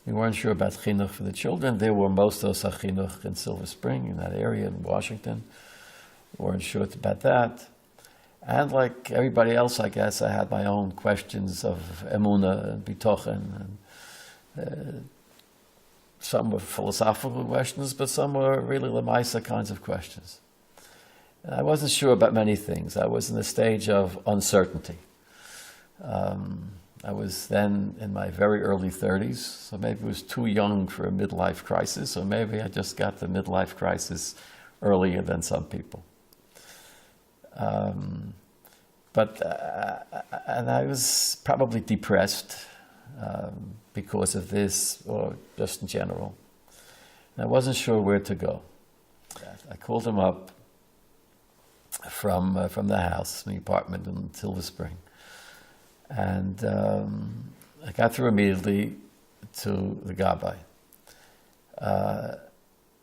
we weren't sure about chinuch for the children. There were most of us chinuch in Silver Spring, in that area in Washington. We weren't sure about that. And like everybody else, I guess, I had my own questions of emunah and bitochen. And, some were philosophical questions, but some were really lemaisa kinds of questions. And I wasn't sure about many things. I was in a stage of uncertainty. I was then in my very early 30s, so maybe I was too young for a midlife crisis, or maybe I just got the midlife crisis earlier than some people. And I was probably depressed because of this, or just in general. And I wasn't sure where to go. I called him up from the house, the apartment in Silver Spring. And I got through immediately to the Gabbai.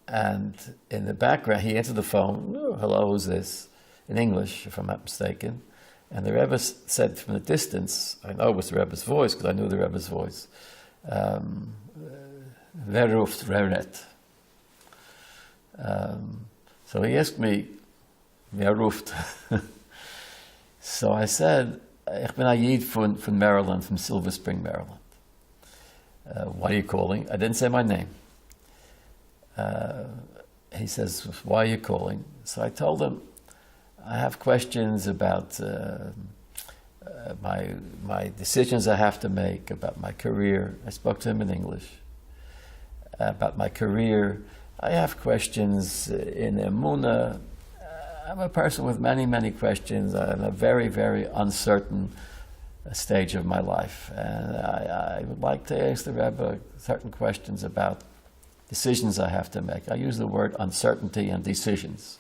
And in the background, he answered the phone, "Oh, hello, who's this?" in English, if I'm not mistaken. And the Rebbe said from the distance, I know it was the Rebbe's voice, because I knew the Rebbe's voice, "Wer ruft Reret?" So he asked me, "Wer ruft?" So I said, "Ich bin a Yid from Maryland, from Silver Spring, Maryland." "Why are you calling?" I didn't say my name. He says, "Why are you calling?" So I told him, I have questions about my decisions I have to make, about my career. I spoke to him in English. About my career. I have questions in emunah. I'm a person with many, many questions. I'm a very, very uncertain stage of my life. And I would like to ask the Rebbe certain questions about decisions I have to make. I use the word uncertainty and decisions.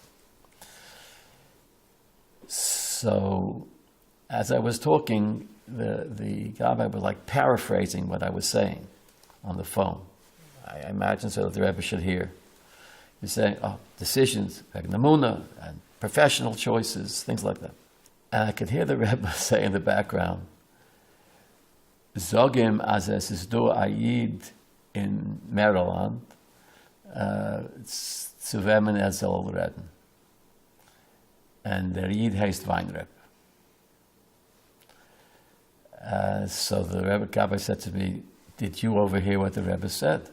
So, as I was talking, the Gabbai was like paraphrasing what I was saying on the phone. I imagine so that the Rebbe should hear. He's saying, "Oh, decisions, emunah, and professional choices, things like that." And I could hear the Rebbe say in the background, "Zogim as es is do a Yid in Maryland, zu wem soll reden." And the Yid heißt Weinreb. So the Rebbe Gabbai said to me, "Did you overhear what the Rebbe said?"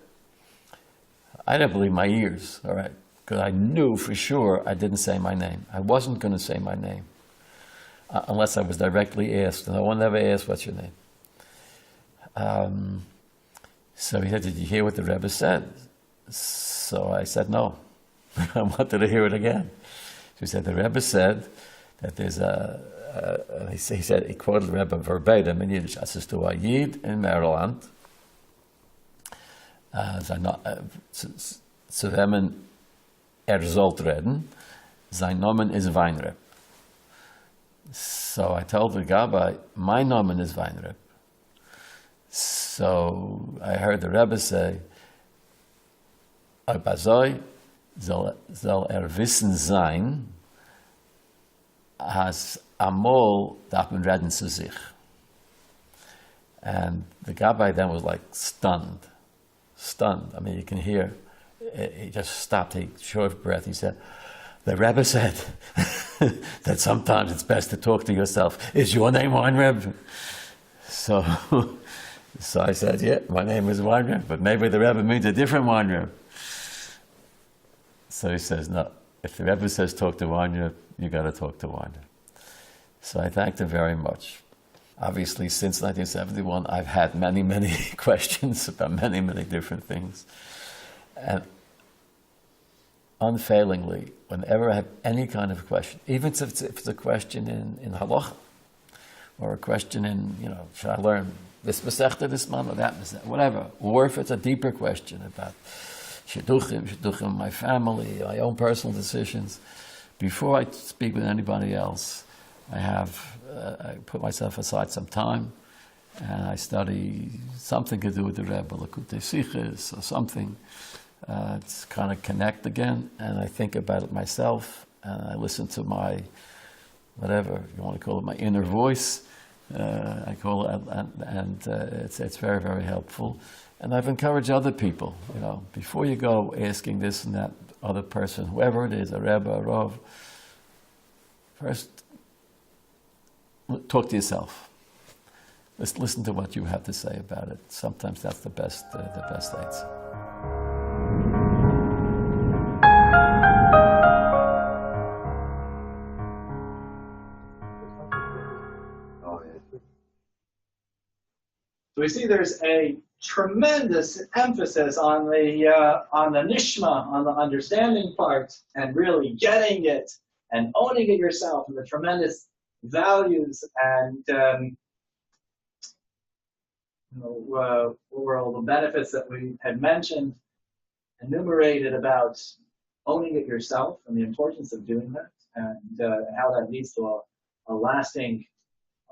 I didn't believe my ears, all right. because I knew for sure I didn't say my name. I wasn't going to say my name unless I was directly asked. No one ever asked, what's your name? So he said, did you hear what the Rebbe said? So I said, no. I wanted to hear it again. So he said, the Rebbe said that there's he said, he quoted the Rebbe verbatim in Yiddish, as ist du a Yid in Maryland. Zu dem sollt reden, sein Nomen is Weinreb. So I told the Gabbai, my Nomen is Weinreb. So I heard the Rebbe say, Bazoi soll wissen sein, as amol darf man reden zu sich. And the Gabbai then was like stunned. I mean, you can hear, he just stopped, he short of breath. He said, the Rebbe said that sometimes it's best to talk to yourself. Is your name Weinreb? So I said, yeah, my name is Weinreb, but maybe the Rebbe means a different Weinreb. So he says, no, if the Rebbe says talk to Weinreb, you got to talk to Weinreb. So I thanked him very much. Obviously, since 1971, I've had many, many questions about many, many different things. And unfailingly, whenever I have any kind of question, even if it's a question in halacha, or a question in, should I learn this masechta this month or that masechta, whatever, or if it's a deeper question about shidduchim, my family, my own personal decisions, before I speak with anybody else, I put myself aside some time, and I study something to do with the Rebbe, Lakutei Sichos, or something, to kind of connect again, and I think about it myself, and I listen to my, whatever you want to call it, my inner voice, I call it, and it's very, very helpful. And I've encouraged other people, before you go asking this and that other person, whoever it is, a Rebbe, a Rav, first, talk to yourself. Let's listen to what you have to say about it. Sometimes that's the best answer. So we see there's a tremendous emphasis on the nishma, on the understanding part, and really getting it and owning it yourself, and the tremendous values and what were all the benefits that we had mentioned, enumerated about owning it yourself and the importance of doing that, and how that leads to a lasting,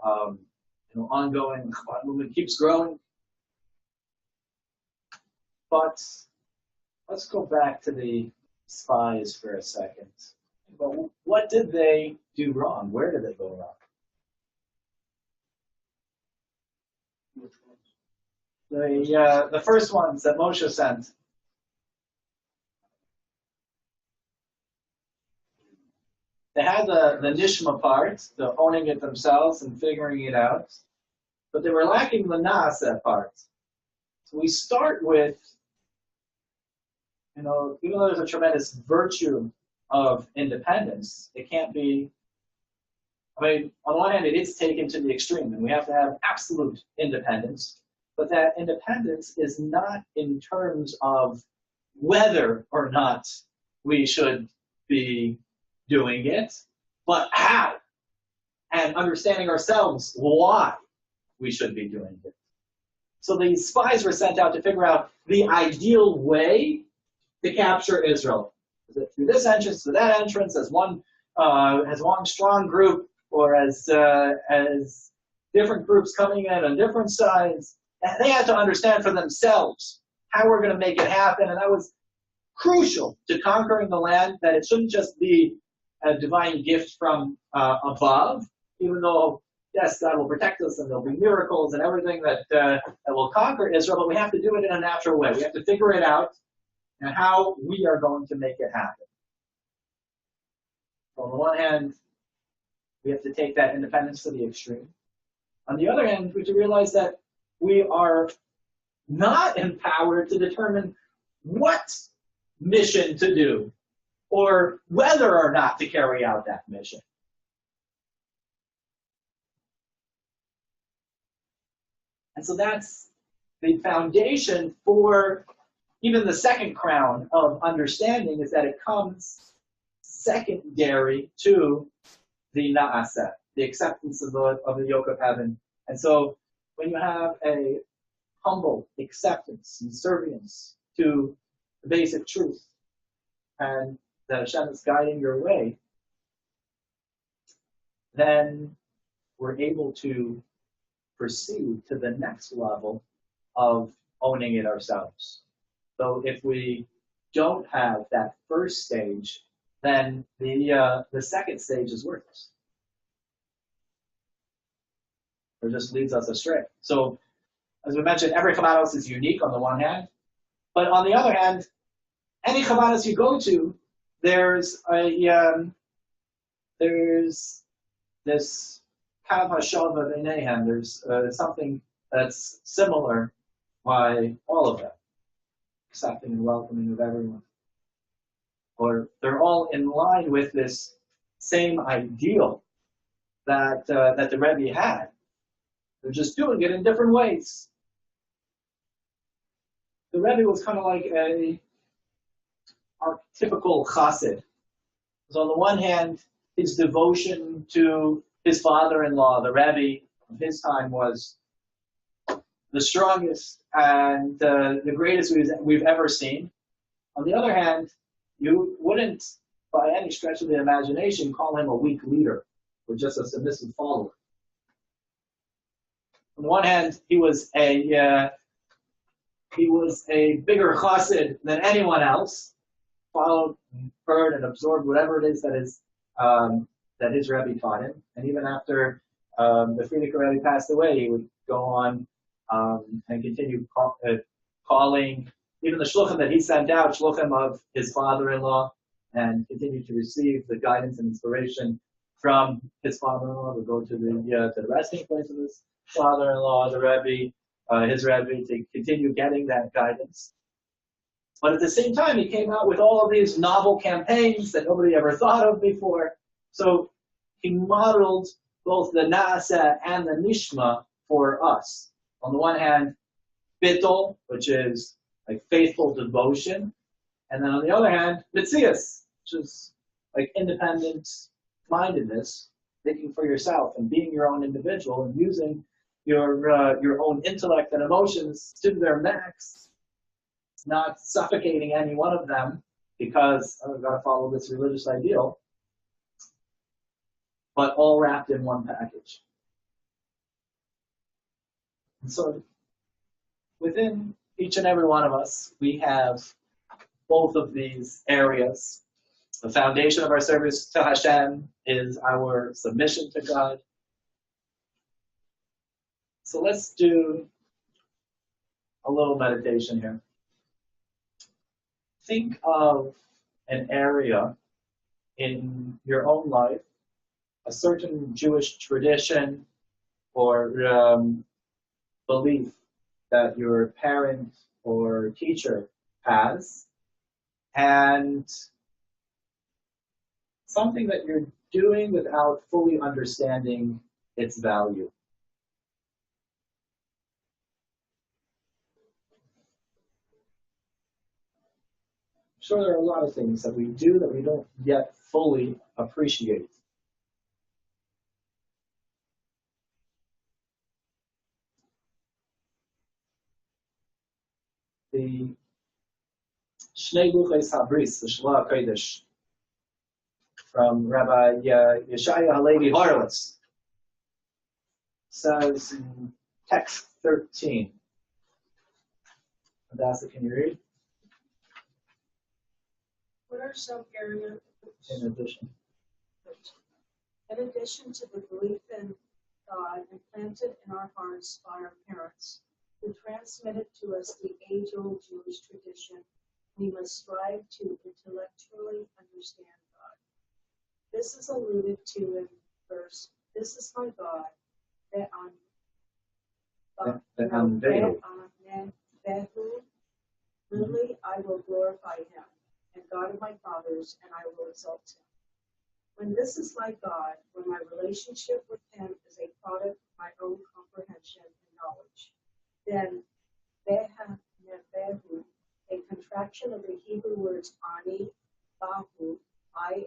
ongoing movement, keeps growing. But let's go back to the spies for a second. But what did they do wrong? Where did they go wrong? The first ones that Moshe sent. They had the nishma part, the owning it themselves and figuring it out, but they were lacking the nasa part. So we start with, even though there's a tremendous virtue of independence, it can't be, on one hand, it is taken to the extreme, and we have to have absolute independence, but that independence is not in terms of whether or not we should be doing it, but how, and understanding ourselves why we should be doing it. So these spies were sent out to figure out the ideal way to capture Israel. Is it through this entrance, through that entrance, as one strong group, or as different groups coming in on different sides? And they had to understand for themselves how we're going to make it happen, and that was crucial to conquering the land, that it shouldn't just be a divine gift from above, even though, yes, God will protect us and there'll be miracles and everything that will conquer Israel, but we have to do it in a natural way. We have to figure it out and how we are going to make it happen. So on the one hand, we have to take that independence to the extreme. On the other hand, we have to realize that we are not empowered to determine what mission to do. or whether or not to carry out that mission. And so that's the foundation for even the second crown of understanding, is that it comes secondary to the na'aseh, the acceptance of the yoke of heaven. And so when you have a humble acceptance and servience to the basic truth, and that Hashem is guiding your way, then we're able to proceed to the next level of owning it ourselves. So if we don't have that first stage, then the second stage is worthless. It just leads us astray. So, as we mentioned, every Chabad is unique on the one hand, but on the other hand, any Chabad you go to, there's this kind of hashava b'neihem. There's something that's similar by all of them, accepting and welcoming of everyone. Or they're all in line with this same ideal that the Rebbe had. They're just doing it in different ways. The Rebbe was kind of like a archetypical chassid. So on the one hand, his devotion to his father-in-law, the Rebbe of his time, was the strongest and the greatest we've ever seen. On the other hand, you wouldn't, by any stretch of the imagination, call him a weak leader or just a submissive follower. On the one hand, he was a bigger chassid than anyone else, followed, heard, and absorbed whatever it is that his Rebbe taught him. And even after the Frierdiker Rebbe passed away, he would go on and continue calling even the shluchim that he sent out, shluchim of his father-in-law, and continue to receive the guidance and inspiration from his father-in-law, to go to the resting place of his father-in-law, the Rebbe, his Rebbe, to continue getting that guidance. But at the same time, he came out with all of these novel campaigns that nobody ever thought of before. So he modeled both the Naaseh and the Nishma for us. On the one hand, Bittul, which is like faithful devotion, and then on the other hand, Mitzias, which is like independent mindedness, thinking for yourself and being your own individual and using your own intellect and emotions to their max, not suffocating any one of them because I've got to follow this religious ideal, but all wrapped in one package. And so within each and every one of us, we have both of these areas. The foundation of our service to Hashem is our submission to God. So let's do a little meditation here. Think of an area in your own life, a certain Jewish tradition or belief that your parent or teacher has, and something that you're doing without fully understanding its value. Sure, there are a lot of things that we do that we don't yet fully appreciate. The Shnei Luchos Habris, the Shema Kodesh, from Rabbi Yeshaya Halevi Horowitz, says in text 13. Adasa, can you read? What are some areas In addition to the belief in God implanted in our hearts by our parents, who transmitted to us the age-old Jewish tradition, we must strive to intellectually understand God. This is alluded to in verse, "This is my God, Ve'anvehu. Really, I will glorify him, and God of my fathers, and I will exalt him. When this is like God, when my relationship with him is a product of my own comprehension and knowledge, then Beha Nebehu, a contraction of the Hebrew words ani, bahu, I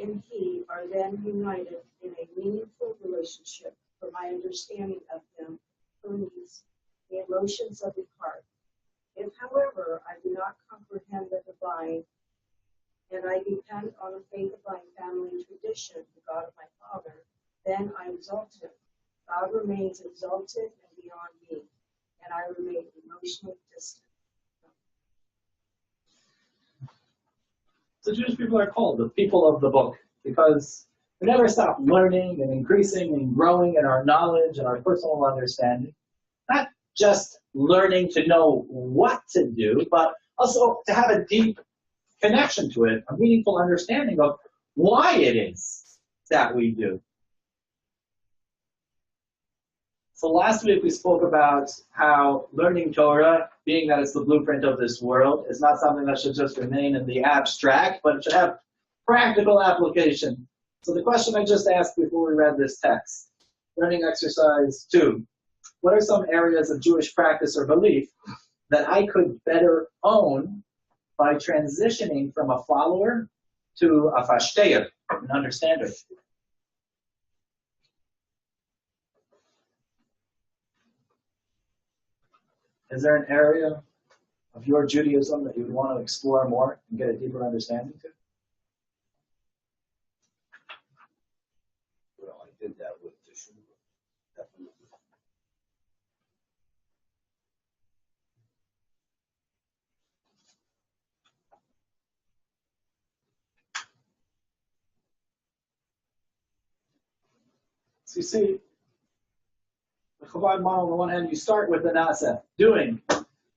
and he are then united in a meaningful relationship for my understanding of him, Hermes, the emotions of the heart. If, however, I do not comprehend the divine, and I depend on the faith of my family tradition, the God of my father, then I exalt him. God remains exalted and beyond me, and I remain emotionally distant. So Jewish people are called the people of the book because we never stop learning and increasing and growing in our knowledge and our personal understanding. Not just learning to know what to do, but also to have a deep connection to it, a meaningful understanding of why it is that we do. So last week we spoke about how learning Torah, being that it's the blueprint of this world, is not something that should just remain in the abstract, but it should have practical application. So the question I just asked before we read this text, learning exercise 2, what are some areas of Jewish practice or belief that I could better own by transitioning from a follower to a fashtayer, an understander? Is there an area of your Judaism that you would want to explore more and get a deeper understanding to? Well, I did that with Teshuvah, definitely. So you see, the Chabad model, on the one hand, you start with the nasa, doing.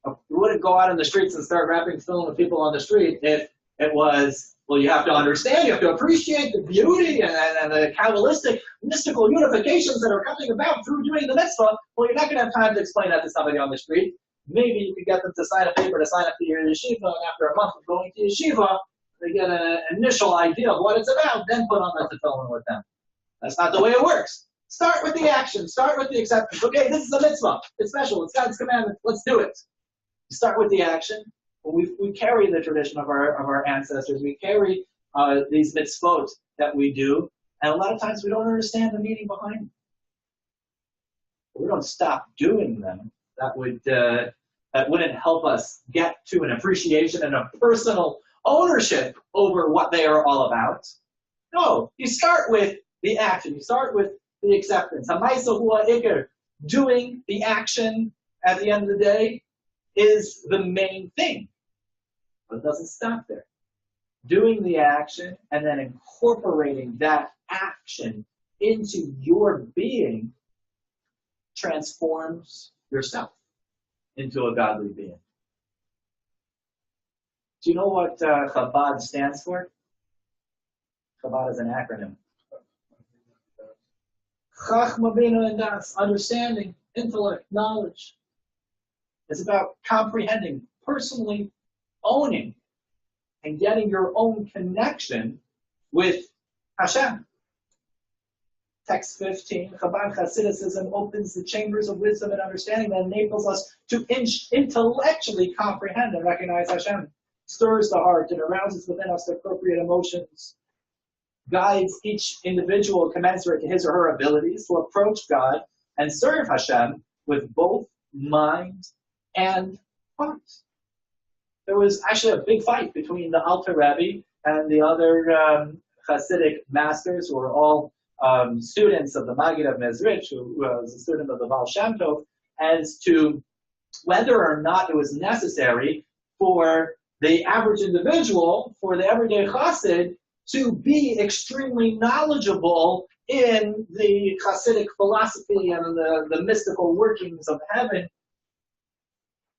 You wouldn't go out in the streets and start wrapping film with people on the street if it was, well, you have to understand, you have to appreciate the beauty and the Kabbalistic, mystical unifications that are coming about through doing the mitzvah. Well, you're not going to have time to explain that to somebody on the street. Maybe you could get them to sign a paper to sign up to your yeshiva, and after a month of going to yeshiva, they get an initial idea of what it's about, then put on the tefillin with them. That's not the way it works. Start with the action. Start with the acceptance. Okay, this is a mitzvah. It's special. It's God's commandment. Let's do it. Start with the action. We carry the tradition of our ancestors. We carry these mitzvot that we do, and a lot of times we don't understand the meaning behind them. We don't stop doing them. That wouldn't help us get to an appreciation and a personal ownership over what they are all about. No, you start with the action. You start with the acceptance. Hamaisa hua ikar, doing the action at the end of the day is the main thing. But it doesn't stop there. Doing the action and then incorporating that action into your being transforms yourself into a godly being. Do you know what Chabad stands for? Chabad is an acronym. Chachma bina and das, understanding, intellect, knowledge. It's about comprehending, personally owning, and getting your own connection with Hashem. Text 15, Chabad Hasidism opens the chambers of wisdom and understanding that enables us to intellectually comprehend and recognize Hashem, stirs the heart and arouses within us the appropriate emotions, guides each individual commensurate to his or her abilities to approach God and serve Hashem with both mind and heart. There was actually a big fight between the Alter Rebbe and the other Hasidic masters who were all students of the Maggid of Mezrich, who was a student of the Baal Shem Tov, as to whether or not it was necessary for the average individual, for the everyday Chassid, to be extremely knowledgeable in the Hasidic philosophy and the mystical workings of heaven.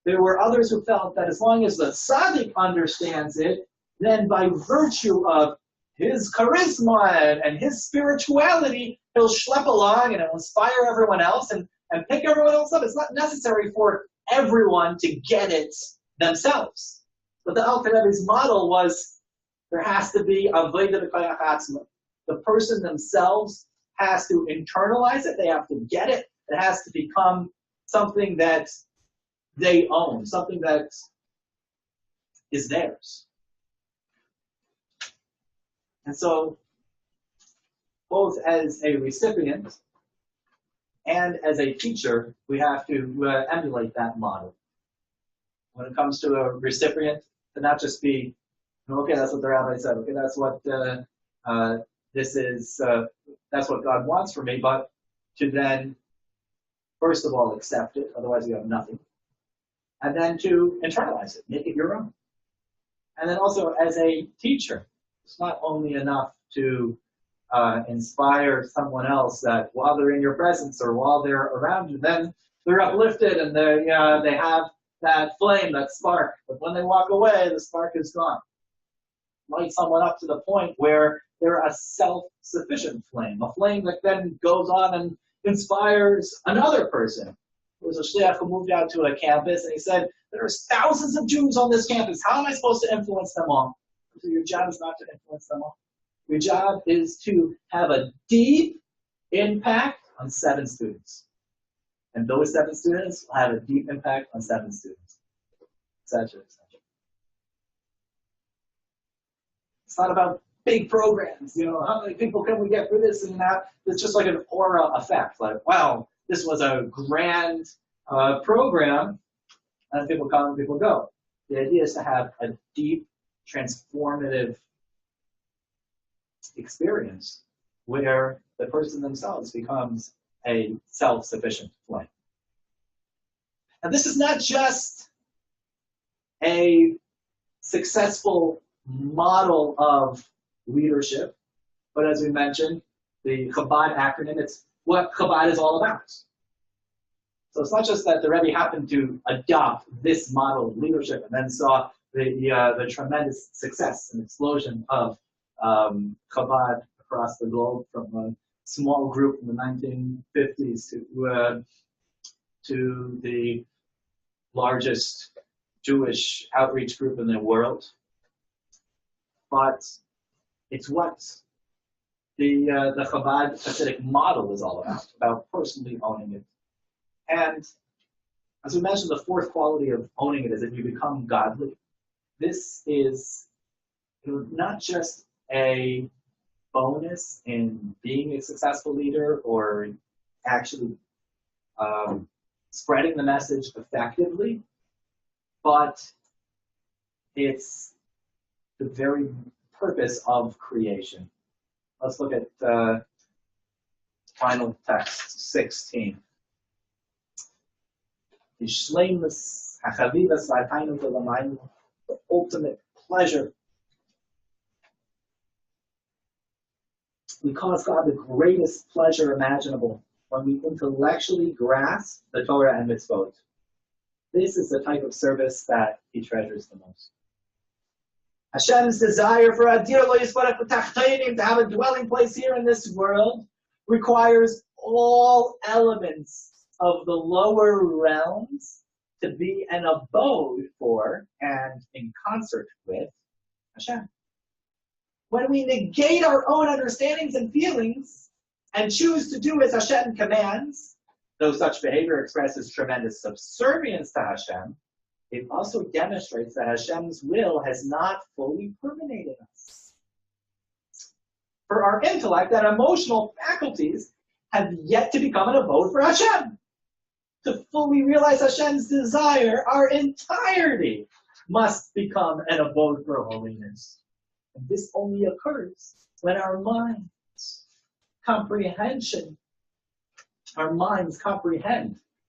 There were others who felt that as long as the tzaddik understands it, then by virtue of his charisma and his spirituality, he'll schlep along and it'll inspire everyone else and pick everyone else up. It's not necessary for everyone to get it themselves. But the Alter Rebbe's model was there has to be avodah b'koyach atzma. The person themselves has to internalize it. They have to get it. It has to become something that they own, something that is theirs. And so, both as a recipient and as a teacher, we have to emulate that model. When it comes to a recipient, to not just be, okay, that's what the rabbi said, okay, that's what that's what God wants for me, but to then, first of all, accept it, otherwise you have nothing. And then to internalize it, make it your own. And then also as a teacher, it's not only enough to inspire someone else that while they're in your presence or while they're around you, then they're uplifted and they have that flame, that spark. But when they walk away, the spark is gone. Light someone up to the point where they're a self-sufficient flame, a flame that then goes on and inspires another person. There was a shliach who moved out to a campus and he said, there's thousands of Jews on this campus. How am I supposed to influence them all? So your job is not to influence them all. Your job is to have a deep impact on 7 students. And those 7 students will have a deep impact on 7 students, etc., etc. It's not about big programs, how many people can we get for this and that? It's just like an aura effect, like, wow, this was a grand program, and people come and people go. The idea is to have a deep, transformative experience where the person themselves becomes a self-sufficient flame. And this is not just a successful model of leadership, but as we mentioned, the Chabad acronym, it's what Chabad is all about. So it's not just that the Rebbe happened to adopt this model of leadership and then saw the tremendous success and explosion of Chabad across the globe from a small group in the 1950s to the largest Jewish outreach group in the world. But it's what the Chabad Hasidic model is all about personally owning it. And as we mentioned, the 4th quality of owning it is that you become godly. This is not just a bonus in being a successful leader or actually spreading the message effectively, but it's the very purpose of creation. Let's look at final text 16. The ultimate pleasure. We cause God the greatest pleasure imaginable when we intellectually grasp the Torah and mitzvot. This is the type of service that he treasures the most. Hashem's desire for Adir Lo Yisparach B'Tachteinim, to have a dwelling place here in this world, requires all elements of the lower realms to be an abode for and in concert with Hashem. When we negate our own understandings and feelings and choose to do as Hashem commands, though such behavior expresses tremendous subservience to Hashem, it also demonstrates that Hashem's will has not fully permeated us. For our intellect and emotional faculties have yet to become an abode for Hashem. To fully realize Hashem's desire, our entirety must become an abode for holiness. And this only occurs when our minds comprehend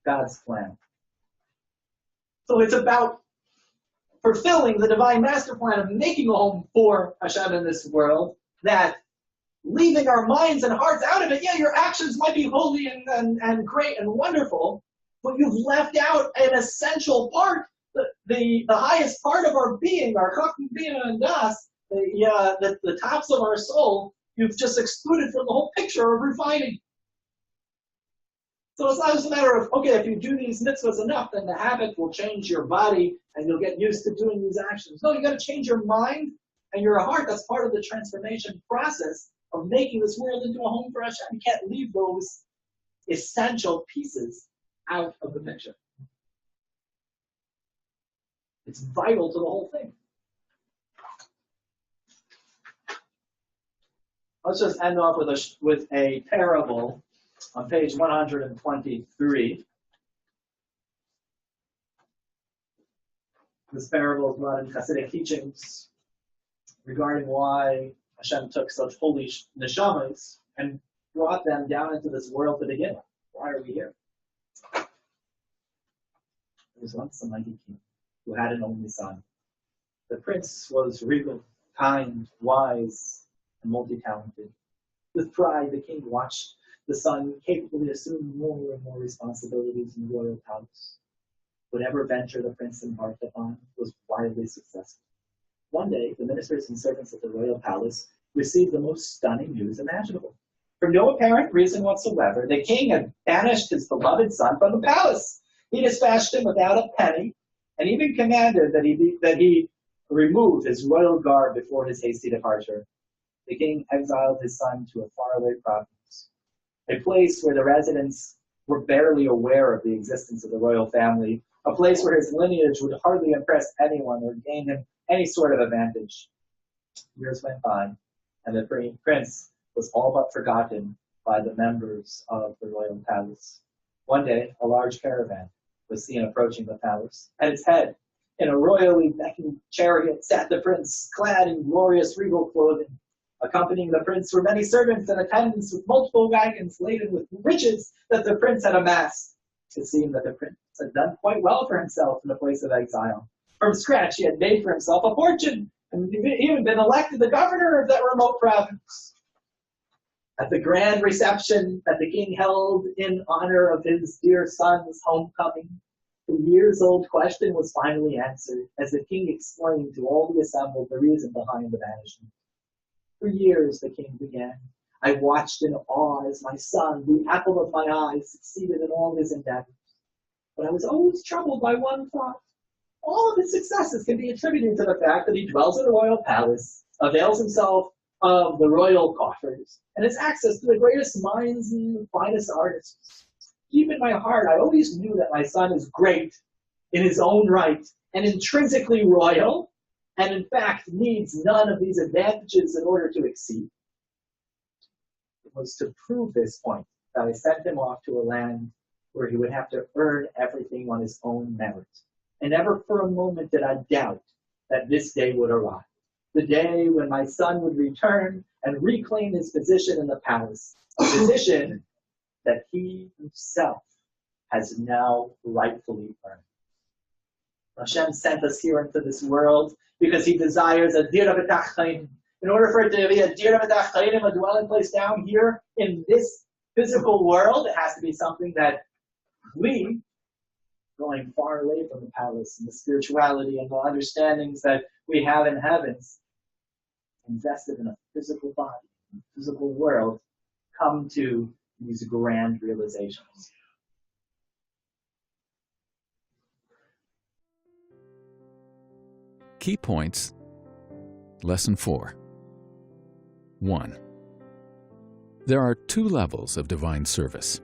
God's plan. So it's about fulfilling the divine master plan of making a home for Hashem in this world, that leaving our minds and hearts out of it, yeah, your actions might be holy and great and wonderful, but you've left out an essential part, the highest part of our being, our Chacham Bina and Das, the tops of our soul, you've just excluded from the whole picture of refining. So it's not just a matter of, okay, if you do these mitzvahs enough, then the habit will change your body and you'll get used to doing these actions. No, you got to change your mind and your heart. That's part of the transformation process of making this world into a home for Hashem. You can't leave those essential pieces out of the picture. It's vital to the whole thing. Let's just end off with a parable on page 123. This parable is brought in Hasidic teachings regarding why Hashem took such holy neshamas and brought them down into this world to begin with. Why are we here? There was once a mighty king who had an only son. The prince was regal, kind, wise, and multi-talented. With pride, the king watched the son capably assume more and more responsibilities in the royal palace. Whatever venture the prince embarked upon was widely successful. One day, the ministers and servants at the royal palace received the most stunning news imaginable. For no apparent reason whatsoever, the king had banished his beloved son from the palace. He dispatched him without a penny, and even commanded that he remove his royal garb before his hasty departure. The king exiled his son to a faraway province, a place where the residents were barely aware of the existence of the royal family, a place where his lineage would hardly impress anyone or gain him any sort of advantage. Years went by, and the prince was all but forgotten by the members of the royal palace. One day, a large caravan was seen approaching the palace. At its head, in a royally beckoning chariot, sat the prince, clad in glorious regal clothing. Accompanying the prince were many servants and attendants with multiple wagons laden with riches that the prince had amassed. It seemed that the prince had done quite well for himself in the place of exile. From scratch, he had made for himself a fortune, and even been elected the governor of that remote province. At the grand reception that the king held in honor of his dear son's homecoming, the years-old question was finally answered, as the king explained to all the assembled the reason behind the banishment. For years, the king began, I watched in awe as my son, the apple of my eye, succeeded in all his endeavors. But I was always troubled by one thought. All of his successes can be attributed to the fact that he dwells in the royal palace, avails himself of the royal coffers, and has access to the greatest minds and the finest artists. Deep in my heart, I always knew that my son is great in his own right and intrinsically royal, and in fact needs none of these advantages in order to exceed. It was to prove this point that I sent him off to a land where he would have to earn everything on his own merit. And never for a moment did I doubt that this day would arrive. The day when my son would return and reclaim his position in the palace, a position that he himself has now rightfully earned. Hashem sent us here into this world because he desires a dira b'tach chayim. In order for it to be a dira b'tach chayim, a dwelling place down here in this physical world, it has to be something that we, going far away from the palace and the spirituality and the understandings that we have in heavens, invested in a physical body, in a physical world, come to these grand realizations. Key points. Lesson 4. 1. There are two levels of divine service.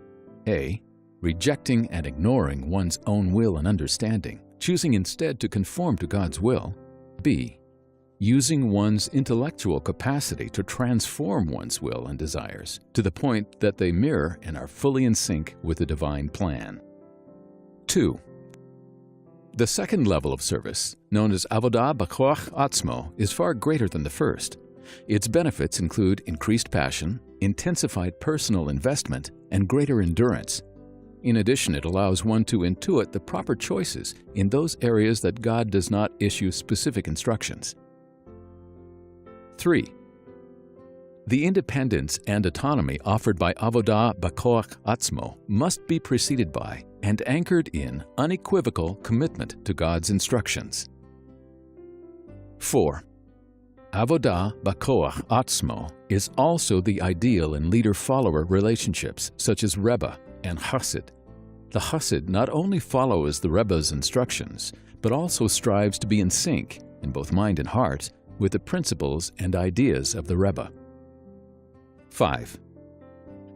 A. Rejecting and ignoring one's own will and understanding, choosing instead to conform to God's will. B. Using one's intellectual capacity to transform one's will and desires to the point that they mirror and are fully in sync with the divine plan. 2. The second level of service, known as avodah b'koach atzmo, is far greater than the first. Its benefits include increased passion, intensified personal investment, and greater endurance. In addition, it allows one to intuit the proper choices in those areas that God does not issue specific instructions. 3. The independence and autonomy offered by avodah b'koach atzmo must be preceded by and anchored in unequivocal commitment to God's instructions. 4. Avodah b'koach atzmo is also the ideal in leader-follower relationships such as Rebus, and Chassid, the Chassid not only follows the Rebbe's instructions, but also strives to be in sync, in both mind and heart, with the principles and ideas of the Rebbe. 5.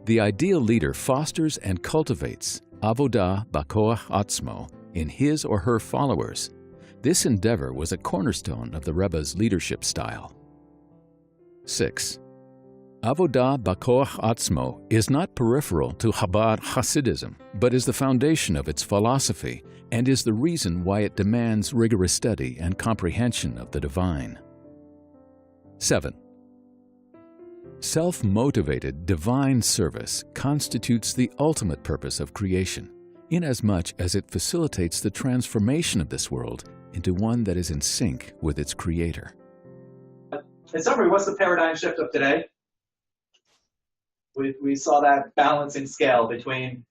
The ideal leader fosters and cultivates avodah b'koach atzmo in his or her followers. This endeavor was a cornerstone of the Rebbe's leadership style. 6. Avodah b'koach atzmo is not peripheral to Chabad Hasidism, but is the foundation of its philosophy and is the reason why it demands rigorous study and comprehension of the divine. 7. Self-motivated divine service constitutes the ultimate purpose of creation, inasmuch as it facilitates the transformation of this world into one that is in sync with its Creator. In summary, what's the paradigm shift of today? We saw that balancing scale between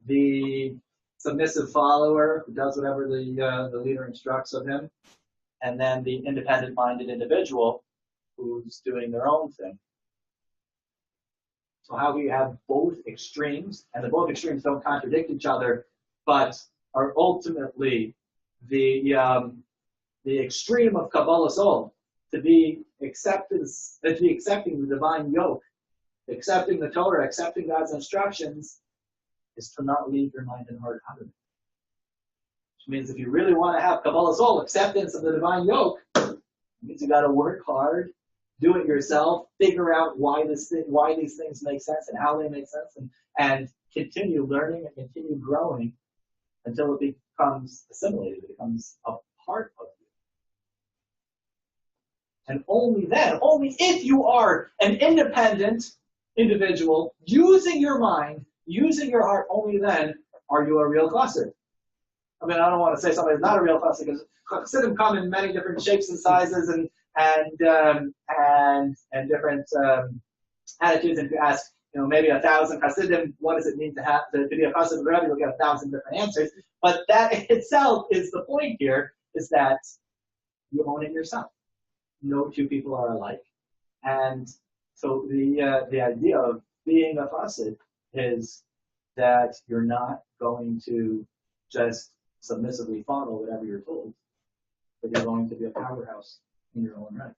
the submissive follower who does whatever the leader instructs of him, and then the independent-minded individual who's doing their own thing. So how we have both extremes, and the both extremes don't contradict each other, but are ultimately the extreme of Kabbalah soul, to be accepting the divine yoke, accepting the Torah, accepting God's instructions, is to not leave your mind and heart out of it. Which means if you really want to have Kabbalah soul, acceptance of the divine yoke, it means you got to work hard, do it yourself, figure out why these things make sense and how they make sense, and continue learning and continue growing until it becomes assimilated, it becomes a part of you. And only then, only if you are an independent individual, using your mind, using your heart, only then are you a real chassid. I mean, I don't want to say somebody's not a real chassid, because chassidim come in many different shapes and sizes and different attitudes. And if you ask, maybe 1,000 chassidim, what does it mean to be a chassid of Rebbe? You'll get 1,000 different answers. But that itself is the point here, is that you own it yourself. No two people are alike. And so the idea of being a chassid is that you're not going to just submissively follow whatever you're told, but you're going to be a powerhouse in your own right.